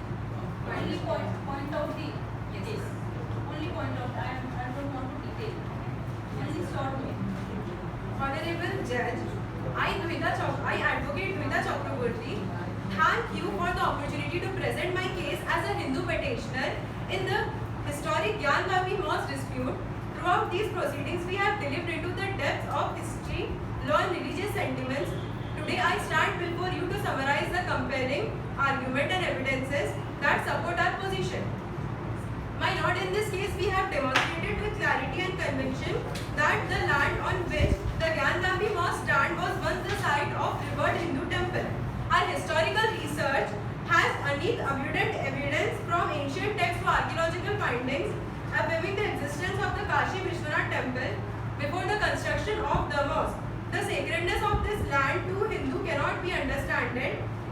Only point out the this. Only point out. I don't want to detail. Only short way.
Honorable Judge, I advocate Dvita Chakraborty, thank you for the opportunity to present my case as a Hindu petitioner in the historic Gyan Vapi mosque dispute. Throughout these proceedings, we have delved into the depths of history, law and religious sentiments. Today, I stand before you to summarize the compelling argument and evidences that support our position. My lord, in this case, we have demonstrated with clarity and conviction that the land on which the Gyan-Vapi mosque stand was once the site of revered Hindu temple. Our historical research has unearthed abundant evidence from ancient texts to archaeological findings affirming the existence of the Kashi Vishwanath temple before the construction of the mosque. The sacredness of this land to Hindu cannot be understood.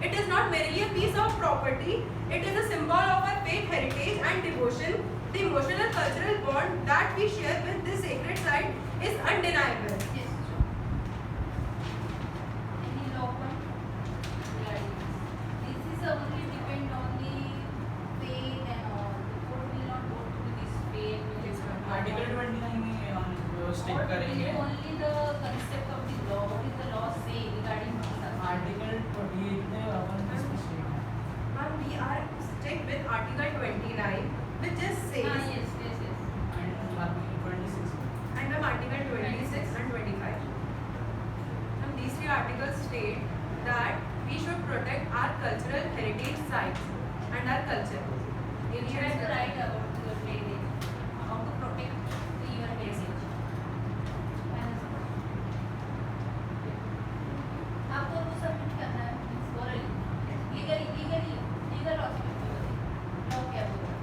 It is not merely a piece of property, it is a symbol of our faith, heritage and devotion. The emotional cultural bond that we share with this sacred site is undeniable.
Yes. Any law point regarding this? This is only depend on the faith and all. The court will not go to this faith.
Article 29 में हम stick
What
करेंगे।
will only the concept of the law. What is the law say regarding this?
Article 28 में अपन किसमें stick है?
Ma'am, we are stick with Article 29, which just says,
Yes.
And article 26 में।
and ma'am, Article 26 and 25. Ma'am, these three articles state that we should protect our cultural heritage sites and our culture.
You have the right about your heritage. How to protect your heritage. आपको वो submit करना है orally. Legally, legal aspect of it. Law क्या बोल रहा है?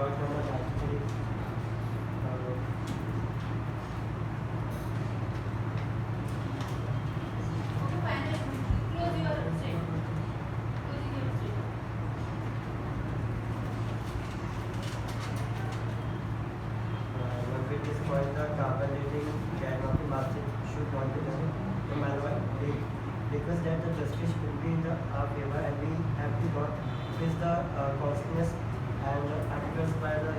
not know much actually.
Okay, fine. Close your statement. Closing your statement.
At this point, the carbon dating diagram of the market should not be done. No matter what, they request that the justice will be in our favor, and we have to not face the consequence and articles by the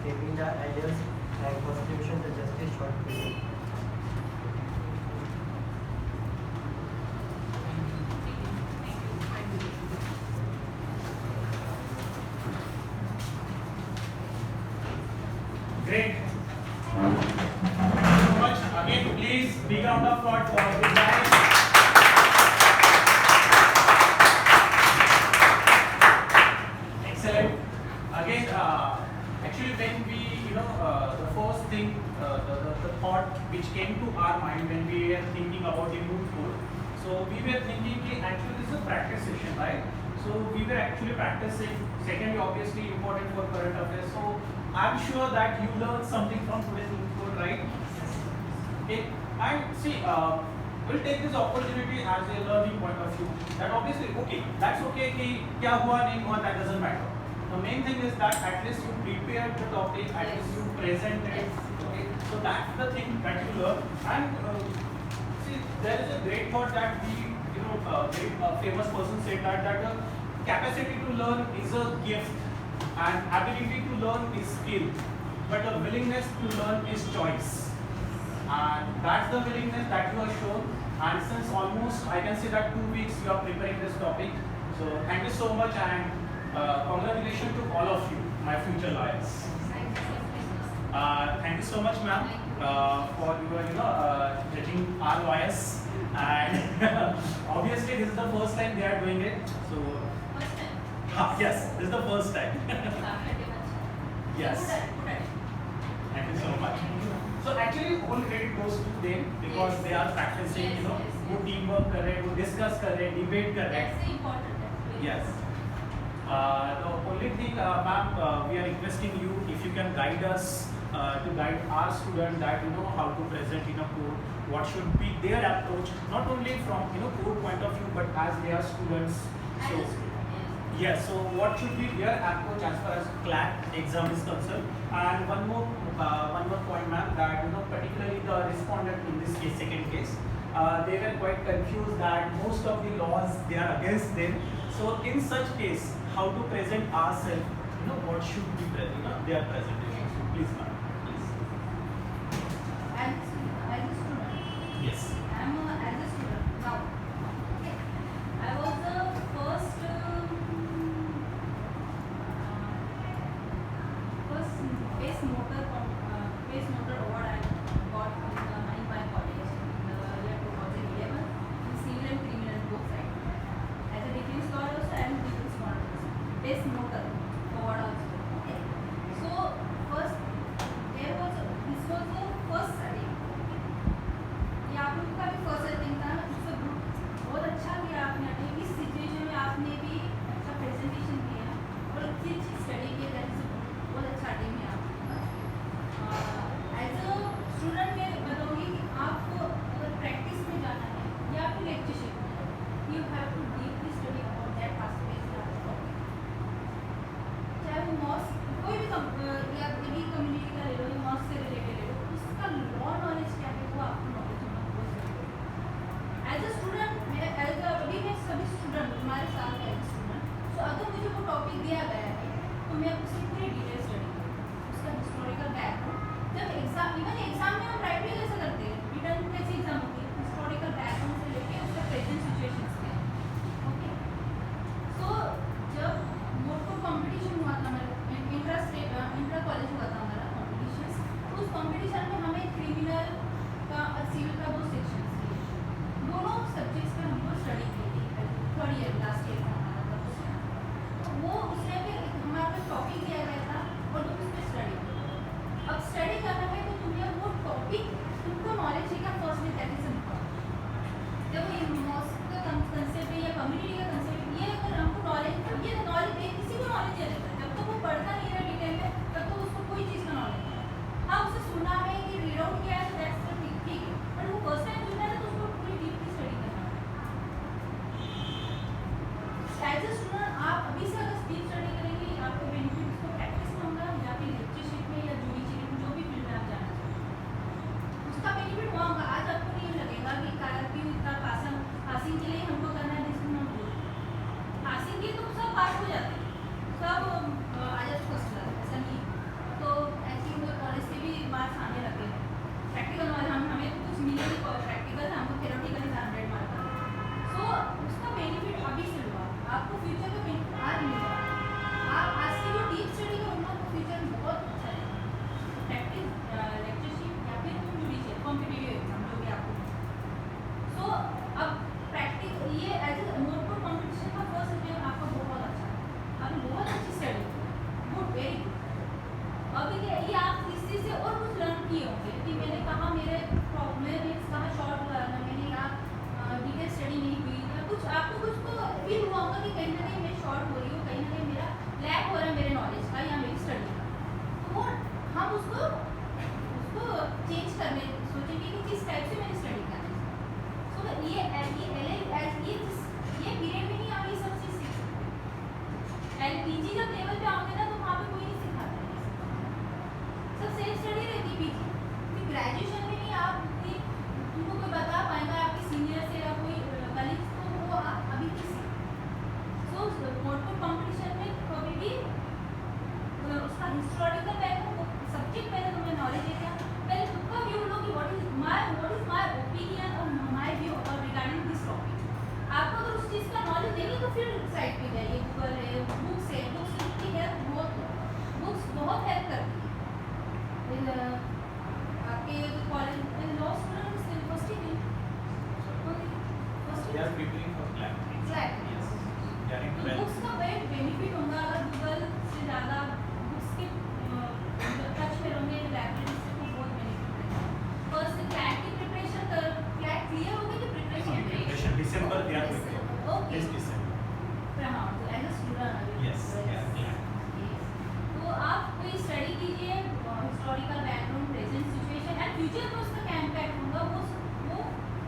taking the ideas and constitution the justice should be.
Great. Thank you so much. Again, please, big round of applause for this guys. Excellent. Again, actually, when we, the first thing, the thought which came to our mind when we were thinking about the mood court, so we were thinking, actually, this is a practice session, right? So we were actually practicing. Secondly, obviously, important for current affairs. So I'm sure that you learned something from today's mood court, right? Okay. And see, we'll take this opportunity as a learning point of view. That obviously, okay, that's okay. Ki kya hua, nahi hua, that doesn't matter. The main thing is that at least you prepared the topic, at least you presented it. Okay, so that's the thing that you learn. And see, there is a great thought that we, very famous person said that capacity to learn is a gift, and ability to learn is skill, but the willingness to learn is choice. And that's the willingness that you have shown. And since almost, I can say that 2 weeks you are preparing this topic. So thank you so much, and congratulations to all of you, my future lawyers. Thank you so much, ma'am, for your, judging our lawyers. And obviously, this is the first time they are doing it. So
First time.
yes, this is the first time. Yes. Thank you so much. So actually, whole credit goes to them because
Yes.
they are practicing,
Yes, yes.
वो teamwork कर रहे हैं, वो discuss कर रहे हैं, debate कर रहे हैं.
That's the important. That's very
Yes. The only thing, ma'am, we are requesting you if you can guide us to guide our student that how to present in a court, what should be their approach, not only from court point of view, but as they are students. So yes, so what should be their approach as far as CLAT exam is concerned? And one more point, ma'am, that particularly the respondent in this case, second case, they were quite confused that most of the laws they are against them. So in such case, how to present ourselves? What should be their presentation? So please, ma'am, please.
As a student.
Yes.
I'm as a student now. Okay. I was the first best motor award I got in my college in the year 2011 in civil and criminal both sides. As a defense lawyer also and defense lawyer also. Best motor award also. Okay. So first this was the first setting. ये आप लोगों का भी first setting था. It's a good, बहुत अच्छा किया आपने. इस सिचुएशन में आपने भी अच्छा प्रेजेंटेशन किया और अच्छी स्टडी की. दैट इज बहुत अच्छा टीम है आपका. एज अ स्टूडेंट मैं बताऊंगी कि आपको अगर प्रैक्टिस में जाना है या आपको लेक्चरशिप में, you have to deeply study about that aspect of topic. चाहे वो मॉस कोई भी या कोई कम्युनिटी का ले लो या मॉस से रिलेटेड ले लो, उसका लॉ नॉलेज क्या है वो आपको नॉलेज होना बहुत जरूरी है. एज अ स्टूडेंट अभी मैं सभी स्टूडेंट हमारे साथ है स्टूडेंट. सो अगर मुझे वो टॉपिक दिया गया है तो मैं उसकी पूरी डिटेल स्टडी करूँ, उसका हिस्टोरिकल बैकग्राउंड. जब एग्जाम इवन एग्जाम में हम राइट भी कैसे करते हैं, रिटर्न कैसी एग्जाम होती है, हिस्टोरिकल बैकग्राउंड से लेके उसका प्रेजेंट सिचुएशंस क्या है. ओके. सो जब मोटो कंपटीशन हुआ था हमारा, इंट्रा कॉलेज हुआ था हमारा कॉम्पिटिशन. उस कॉम्पिटिशन में हमें क्रिमिनल का और सिविल का 2 सेक्शंस थे. दोनों सब्जेक्ट्स पे हमको स्टडी की थी. थर्ड ईयर लास्ट ईयर का हमारा था उसमें. तो वो उसमें भी हमारा पे टॉपिक दिया गया था और तुम उस पर स्टडी करो. अब स्टडी करना है तो तुम्हें वो टॉपिक सब आ जाते फर्स्ट क्लास, ऐसा नहीं है। तो ऐसे ही कॉलेज से भी मार्क्स आने लगे हैं प्रैक्टिकल वाले, हमें तो कुछ मिले नहीं प्रैक्टिकल, हमको थ्योरेटिकल 100 मार्क का। सो उसका बेनिफिट अभी से हुआ, आपको फ्यूचर का बेनिफिट आज मिलेगा। आप आज से जो डीप स्टडी करोगे तो फ्यूचर में बहुत अच्छा है। प्रैक्टिस लेक्चरशिप या फिर तुम जुडिशियल कॉम्पिटिटिव एग्जाम जो भी आपको। सो अब प्रैक्टिस ये एज ए नोटबुक कॉम्पिटिशन का फर्स्ट अटेम्प्ट आपका बहुत अच्छा है, आपने बहुत अच्छी स्टडी गुड, वेरी गुड। अभी ये आप इस चीज़ से और कुछ लर्न किए होंगे कि मैंने कहा मेरे कहाँ शॉर्ट लर्न, मैंने यहाँ डिटेल स्टडी नहीं हुई, या कुछ आपको कुछ तो फील हुआ होगा कि कहीं ना कहीं मैं शॉर्ट हो रही हूँ, कहीं ना कहीं मेरा लैक हो रहा है मेरे नॉलेज का या मेरी स्टडी का। तो वो हम उसको चेंज करने सोचेंगे कि किस टाइप से मैंने स्टडी करनी है। सो ये पीरियड में ही आप ये सब चीज़ सीख सकते हैं। एलपीजी जब लेवल पे आओगे ना तो वहाँ पे कोई नहीं सिखाता है ये सब सेल्फ स्टडी रहती पीजी। फिर ग्रेजुएशन में नहीं आप तुमको कोई बता पाएगा आपके सीनियर से या कोई कलीग, तो वो आप अभी भी सीख। सो नोटबुक कॉम्पिटिशन में कभी भी उसका हिस्टोरिकल बैकग्राउंड सब्जेक्ट पहले तुम्हें नॉलेज है क्या, पहले खुद का व्यू लो कि व्हाट इज माय ओपिनियन और माय व्यू और रिगार्डिंग दिस टॉपिक। आपको अगर उस चीज़ का नॉलेज देंगे तो फिर साइट पे जाइए, गूगल है, बुक्स है, बुक्स की हेल्प बहुत हेल्प करती है। आपके college law students first year
They are preparing for CLAT.
Exactly.
Yes. They are in
तो
12th.
बुक्स का बेनिफिट होगा अगर गूगल से ज़्यादा बुक्स के टच में रहोगे, लाइब्रेरी से तो बहुत बेनिफिट रहेगा। फर्स्ट क्लैट की प्रिपरेशन कर, क्लैट क्लियर हो गई कि preparation?
Preparation December they are going to.
Okay.
Yes, December.
हाँ, तो as a student
Yes, yeah.
तो आप कोई स्टडी कीजिए, historical background, present situation and future में उसका क्या इम्पैक्ट होगा वो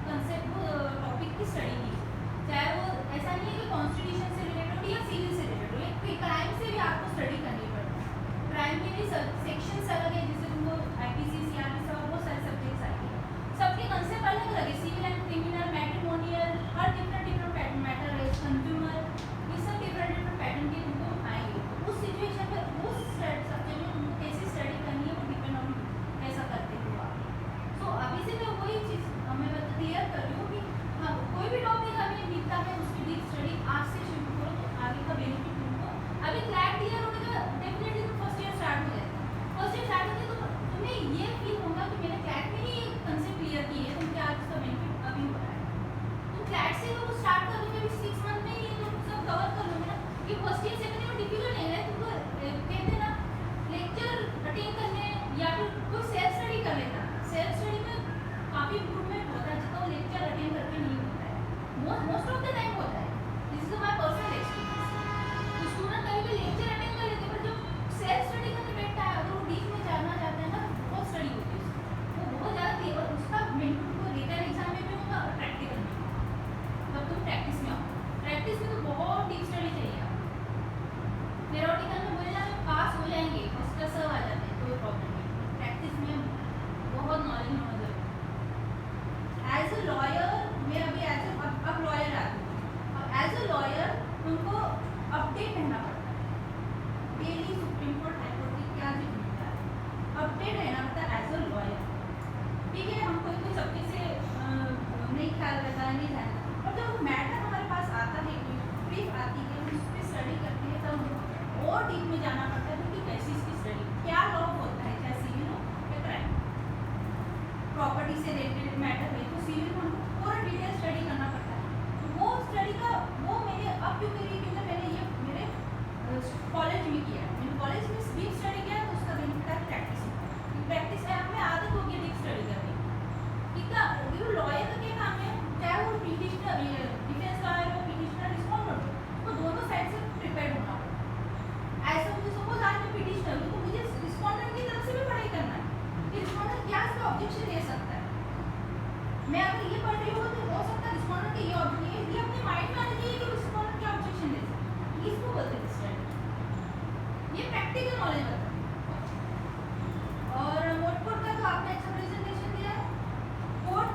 कंसेप्ट, वो टॉपिक की स्टडी कीजिए। चाहे वो ऐसा नहीं है कि कॉन्स्टिट्यूशन से रिलेटेड हो या सिविल से रिलेटेड हो, एक क्राइम से भी आपको स्टडी करनी पड़ती है। क्राइम के भी सेक्शंस अलग है, जैसे तुमको आईपीसी, सीआरपी सब बहुत सारे सब्जेक्ट्स आएंगे, सबके कंसेप्ट अलग अलग है। सिविल एंड क्रिमिनल, मैट्रिमोनियल, हर डिफरेंट मैटर है, कंज्यूमर, ये सब डिफरेंट पैटर्न के तुमको आएंगे। उस सिचुएशन में उस सब्जेक्ट में तुमको कैसी स्टडी करनी है वो डिपेंड ऑन कैसा करते हो आप। सो अभी से मैं वही चीज़ मैं क्लियर कर रही हूँ कि हाँ, कोई भी टॉपिक हमें मिलता है उसकी डीप स्टडी आज से शुरू करो तो आगे का बेनिफिट तुमको। अभी क्लैट क्लियर होने का डेफिनेटली तो फर्स्ट ईयर स्टार्ट हो जाएगा। फर्स्ट ईयर स्टार्ट होते तो तुम्हें ये फील होगा कि मैंने क्लैट में ही कंसेप्ट क्लियर की है, तो क्या आज उसका बेनिफिट अभी हो रहा है। तो क्लैट से तो स्टार्ट कर दोगे, अभी 6 मंथ में ही तुम सब कवर कर लोगे ना। ये फर्स्ट ईयर सेकंड ईयर में डिफिकल्ट नहीं है, तुमको कहते ना लेक्चर अटेंड करने या फिर कोई सेल्फ स्टडी कर लेता। सेल्फ स्टडी में काफ़ी इम्प्रूवमेंट होता है, जितना लेक्चर अटेंड करके नहीं होता है, मोस्ट ऑफ द टाइम होता है। This is my personal experience. तो स्टूडेंट कभी भी लेक्चर अटेंड कर लेते हैं, पर जब सेल्फ स्टडी करने बैठता है, अगर वो डीप में जानना चाहते हैं ना, बहुत स्टडी होती है उसकी, वो बहुत ज़्यादा क्लियर, उसका बेनिफिट को रिटन एग्जाम में भी होगा और प्रैक्टिकल में भी होगा। जब तुम प्रैक्टिस में आओ, प्रैक्टिस में तो बहुत डीप स्टडी चाहिए आपको। थ्योरेटिकल में बोले ना पास हो जाएंगे, उसका सब आ जाते हैं, कोई प्रॉब्लम नहीं। प्रैक्टिस में बहुत नॉलेज होना जरूरी है। एज अ लॉयर मैं अभी अब लॉयर आती हूँ, अब एज अ लॉयर उनको अपडेट रहना पड़ता है। Daily supreme court, high court की क्या चीज़ मिलता है, अपडेट रहना पड़ता है एज अ लॉयर। ठीक है, हम कोई सब्जेक्ट से नहीं ख्याल रहता है, नहीं जानता, और जब मैटर हमारे पास आता है, कोई ब्रीफ आती है, हम उस पर स्टडी करते हैं, तब और डीप में जाना पड़ता है कि कैसी इसकी स्टडी, क्या लॉ होता है, चाहे सिविल हो या क्राइम, प्रॉपर्टी से रिलेटेड मैटर है तो सिविल में हमको पूरा डिटेल स्टडी करना पड़ता है। तो वो स्टडी का वो मैंने अब क्यों करी, क्योंकि मैंने ये मेरे कॉलेज में किया है। मैंने कॉलेज में डीप स्टडी किया तो उसका बेनिफिट है प्रैक्टिस में। प्रैक्टिस है, हमें आदत होगी डीप स्टडी करने की। कितना वो लॉयर का क्या काम है, चाहे वो पिटिशनर, डिफेंस लॉयर हो, पिटिशनर, रिस्पोंडेंट हो, तो दोनों साइड से प्रिपेयर होना पड़ता है। ऐसा मुझे सपोज आज मैं पिटिशनर हूँ तो मुझे रिस्पोंडेंट की तरफ से भी पढ़ाई करना है कि रिस्पोंडेंट क्या इसका ऑब्जेक्शन दे सकता है। मैं अगर ये पढ़ रही हूँ तो हो सकता है रिस्पोंडेंट का ये ऑब्जेक्शन, ये अपने माइंड में आना चाहिए कि रिस्पोंडेंट क्या ऑब्जेक्शन दे सकता है, इसको बोलते हैं स्टडी। ये प्रैक्टिकल नॉलेज होता है। और नोटबुक का तो आपने अच्छा प्रेजेंटेशन दिया है। कोर्ट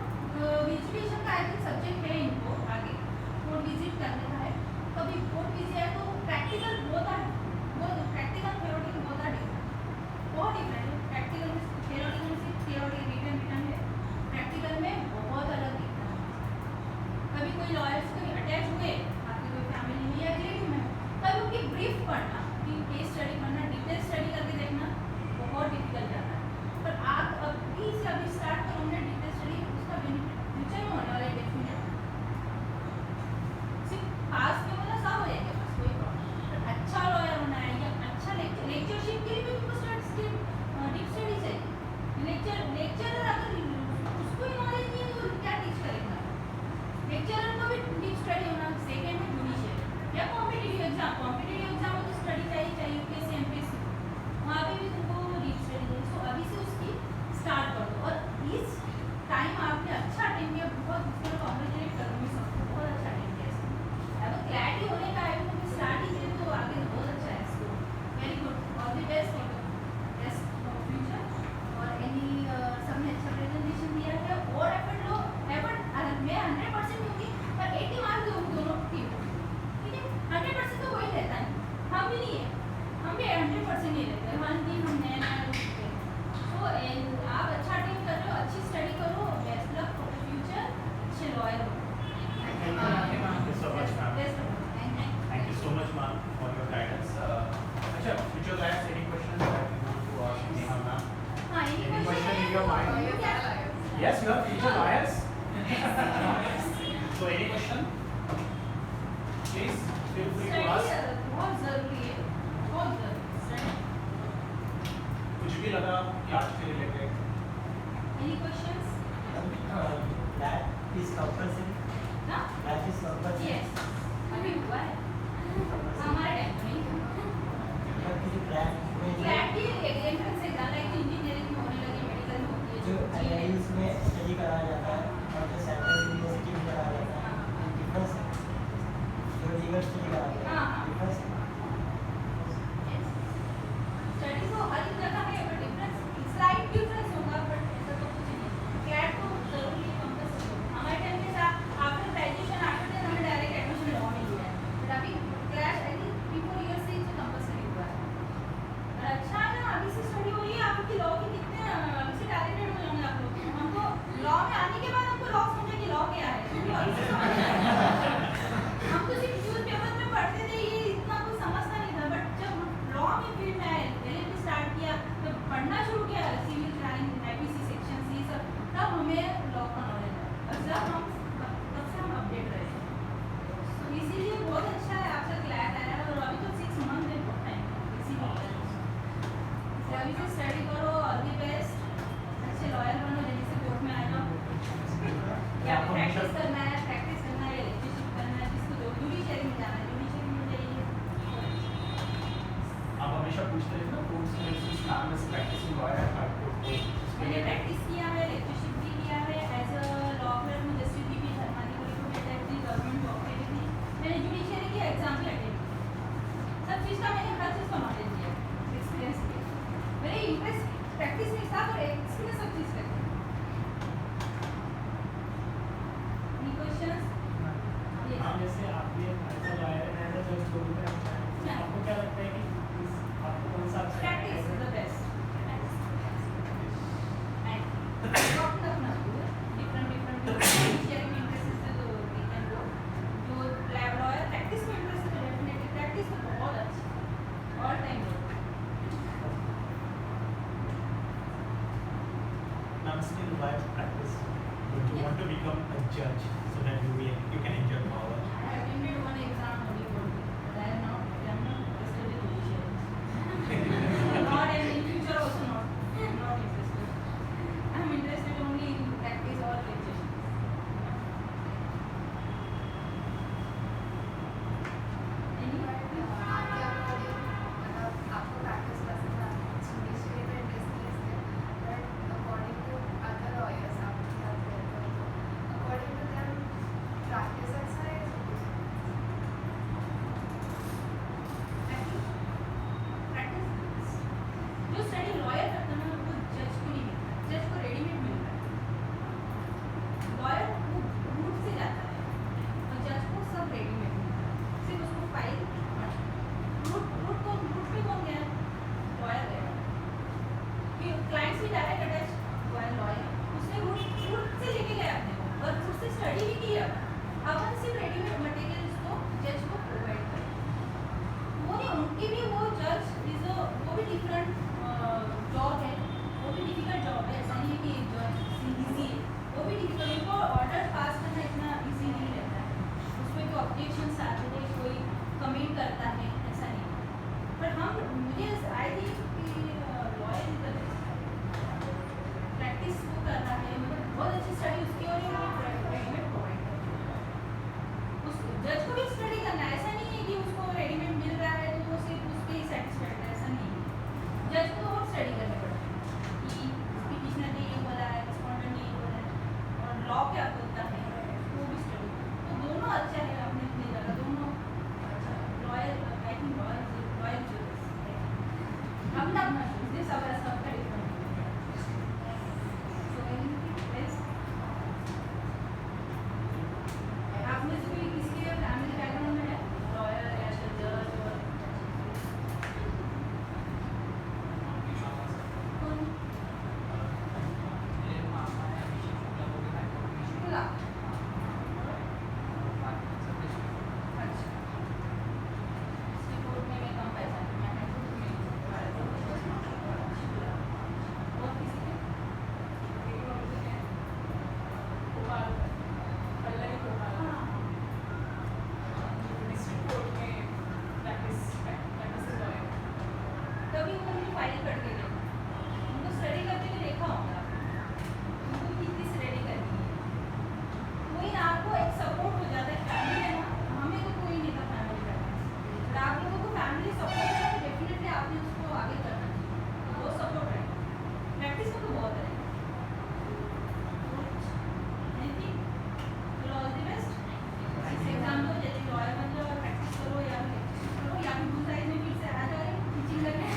विजिटेशन का आई थिंक सब्जेक्ट है इनको आगे, कोर्ट विजिट करने का है। कभी कोर्ट विजिट है तो प्रैक्टिकल बहुत
पूछते हैं ना कोर्स में जिस नाम is practicing lawyer at High Court
मैंने प्रैक्टिस किया है, लेक्चरशिप भी किया है, एज अ लॉ क्लर्क में जस्टिस डीपी धर्मानी को रिक्रूटेड है, गवर्नमेंट जॉब के लिए थी, मैंने जुडिशियरी की एग्जाम भी अटेंड की, सब चीज़ का मैंने हर चीज़ का नॉलेज लिया, एक्सपीरियंस लिया, मेरे इंटरेस्ट प्रैक्टिस में था और एक्सपीरियंस सब चीज़ का। Any questions?
जैसे आप भी as a lawyer and as a जज दोनों का अच्छा है, आपको क्या लगता है कि आपको कौन सा अच्छा
प्रैक्टिस इज द बेस्ट। अपना डिफरेंट जुडिशियरी में इंटरेस्ट है तो वी कैन गो, जो लॉयर प्रैक्टिस में इंटरेस्ट है डेफिनेटली प्रैक्टिस में बहुत अच्छा all time.
I'm still lawyer practice, but you want to become a judge so that you can enjoy power.
I attended one exam only for me, but I am not interested in judiciary. Not and in future also not. I am not interested. I am interested only in practice or lecture. Any?
आपको practice पसंद है, judiciary में interest नहीं है, but according to other lawyers आप क्या कहते हो, अकॉर्डिंग टू देम प्रैक्टिस अच्छा है
Practice. जो स्टडी लॉयर करता है ना वो जज को नहीं मिलता, जज को रेडीमेड मिलता है, लॉयर वो रूट से जाता है और जज को सब रेडीमेड मिलता है, सिर्फ उसको फाइल रूट पे कौन गया, लॉयर गया, कि क्लाइंट से डायरेक्ट अटैच हुआ है लॉयर, उसने रूट से लेके गया अपने को और रूट से स्टडी भी की है, अपन सिर्फ रेडीमेड मटेरियल उसको जज को प्रोवाइड करें, वो नहीं उनकी भी वो जज इज वो भी डिफरेंट जॉब है, वो भी डिफिकल्ट जॉब है, ऐसा नहीं है कि जज इजी है, वो भी डिफिकल्ट, उनको ऑर्डर पास करना इतना इजी नहीं रहता है, उसमें जो ऑब्जेक्शंस आते हैं कोई कमेंट करता है ऐसा नहीं, पर हम मुझे आई थिंक कि lawyer is the best, practice वो कर रहा है मतलब बहुत अच्छी स्टडी उसकी और रेडीमेड प्रोवाइड करता है, उस जज को भी स्टडी करना है, ऐसा नहीं है कि उसको रेडीमेड मिल रहा है तो वो सिर्फ उस पर ही सेटिस्फाइड है, ऐसा नहीं है, जज को और स्टडी करना पड़ता है कि पिटिशनर ने ये बोला है, रिस्पोंडेंट ने ये बोला है और लॉ क्या बोलता है वो भी स्टडी, तो दोनों अच्छा है अपने अपनी जगह, दोनों अच्छा, लॉयर आई थिंक लॉयर जज अपना अपना चूज सबका डिफरेंट, सो एनीथिंग एल्स आप में से कोई किसी के फैमिली बैकग्राउंड में है लॉयर या जज और कौन?
मेरे मामा है अभिषेक शुक्ला, वो भी हाई कोर्ट में
शुक्ला।
बाकी सब डिस्ट्रिक्ट
अच्छा, इसकी कोर्ट में मैं कम पैसा मैं हाई कोर्ट में शुक्ला और किसी के
गोपाल पल्लवी गोपाल
हाँ
डिस्ट्रिक्ट कोर्ट में प्रैक्टिस लॉयर।
कभी उन्होंने फाइल कट के देखा, उनको स्टडी करते हुए देखा होगा, उनको कितनी स्टडी करनी है, वही आपको एक सपोर्ट हो जाता है फैमिली है ना, हमें तो कोई नहीं था फैमिली बैकग्राउंड, पर आप लोगों को फैमिली सपोर्ट है तो डेफिनेटली आपने उसको आगे करना चाहिए, वो सपोर्ट है, प्रैक्टिस में तो बहुत है, एनीथिंग, तो ऑल द बेस्ट, इस एग्जाम को जल्दी लॉयर बन जाओ और प्रैक्टिस करो या फिर दूसरा इसमें फिर से आ जाए टीचिंग करने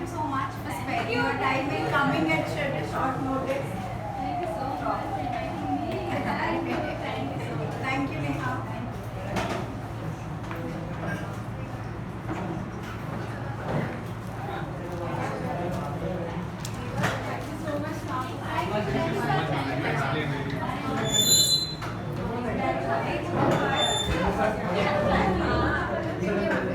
you so much for
Thank
sparing
you.
your time and coming at such a short notice.
Thank you so much for inviting me.
Thank you so much. Thank you, Neha.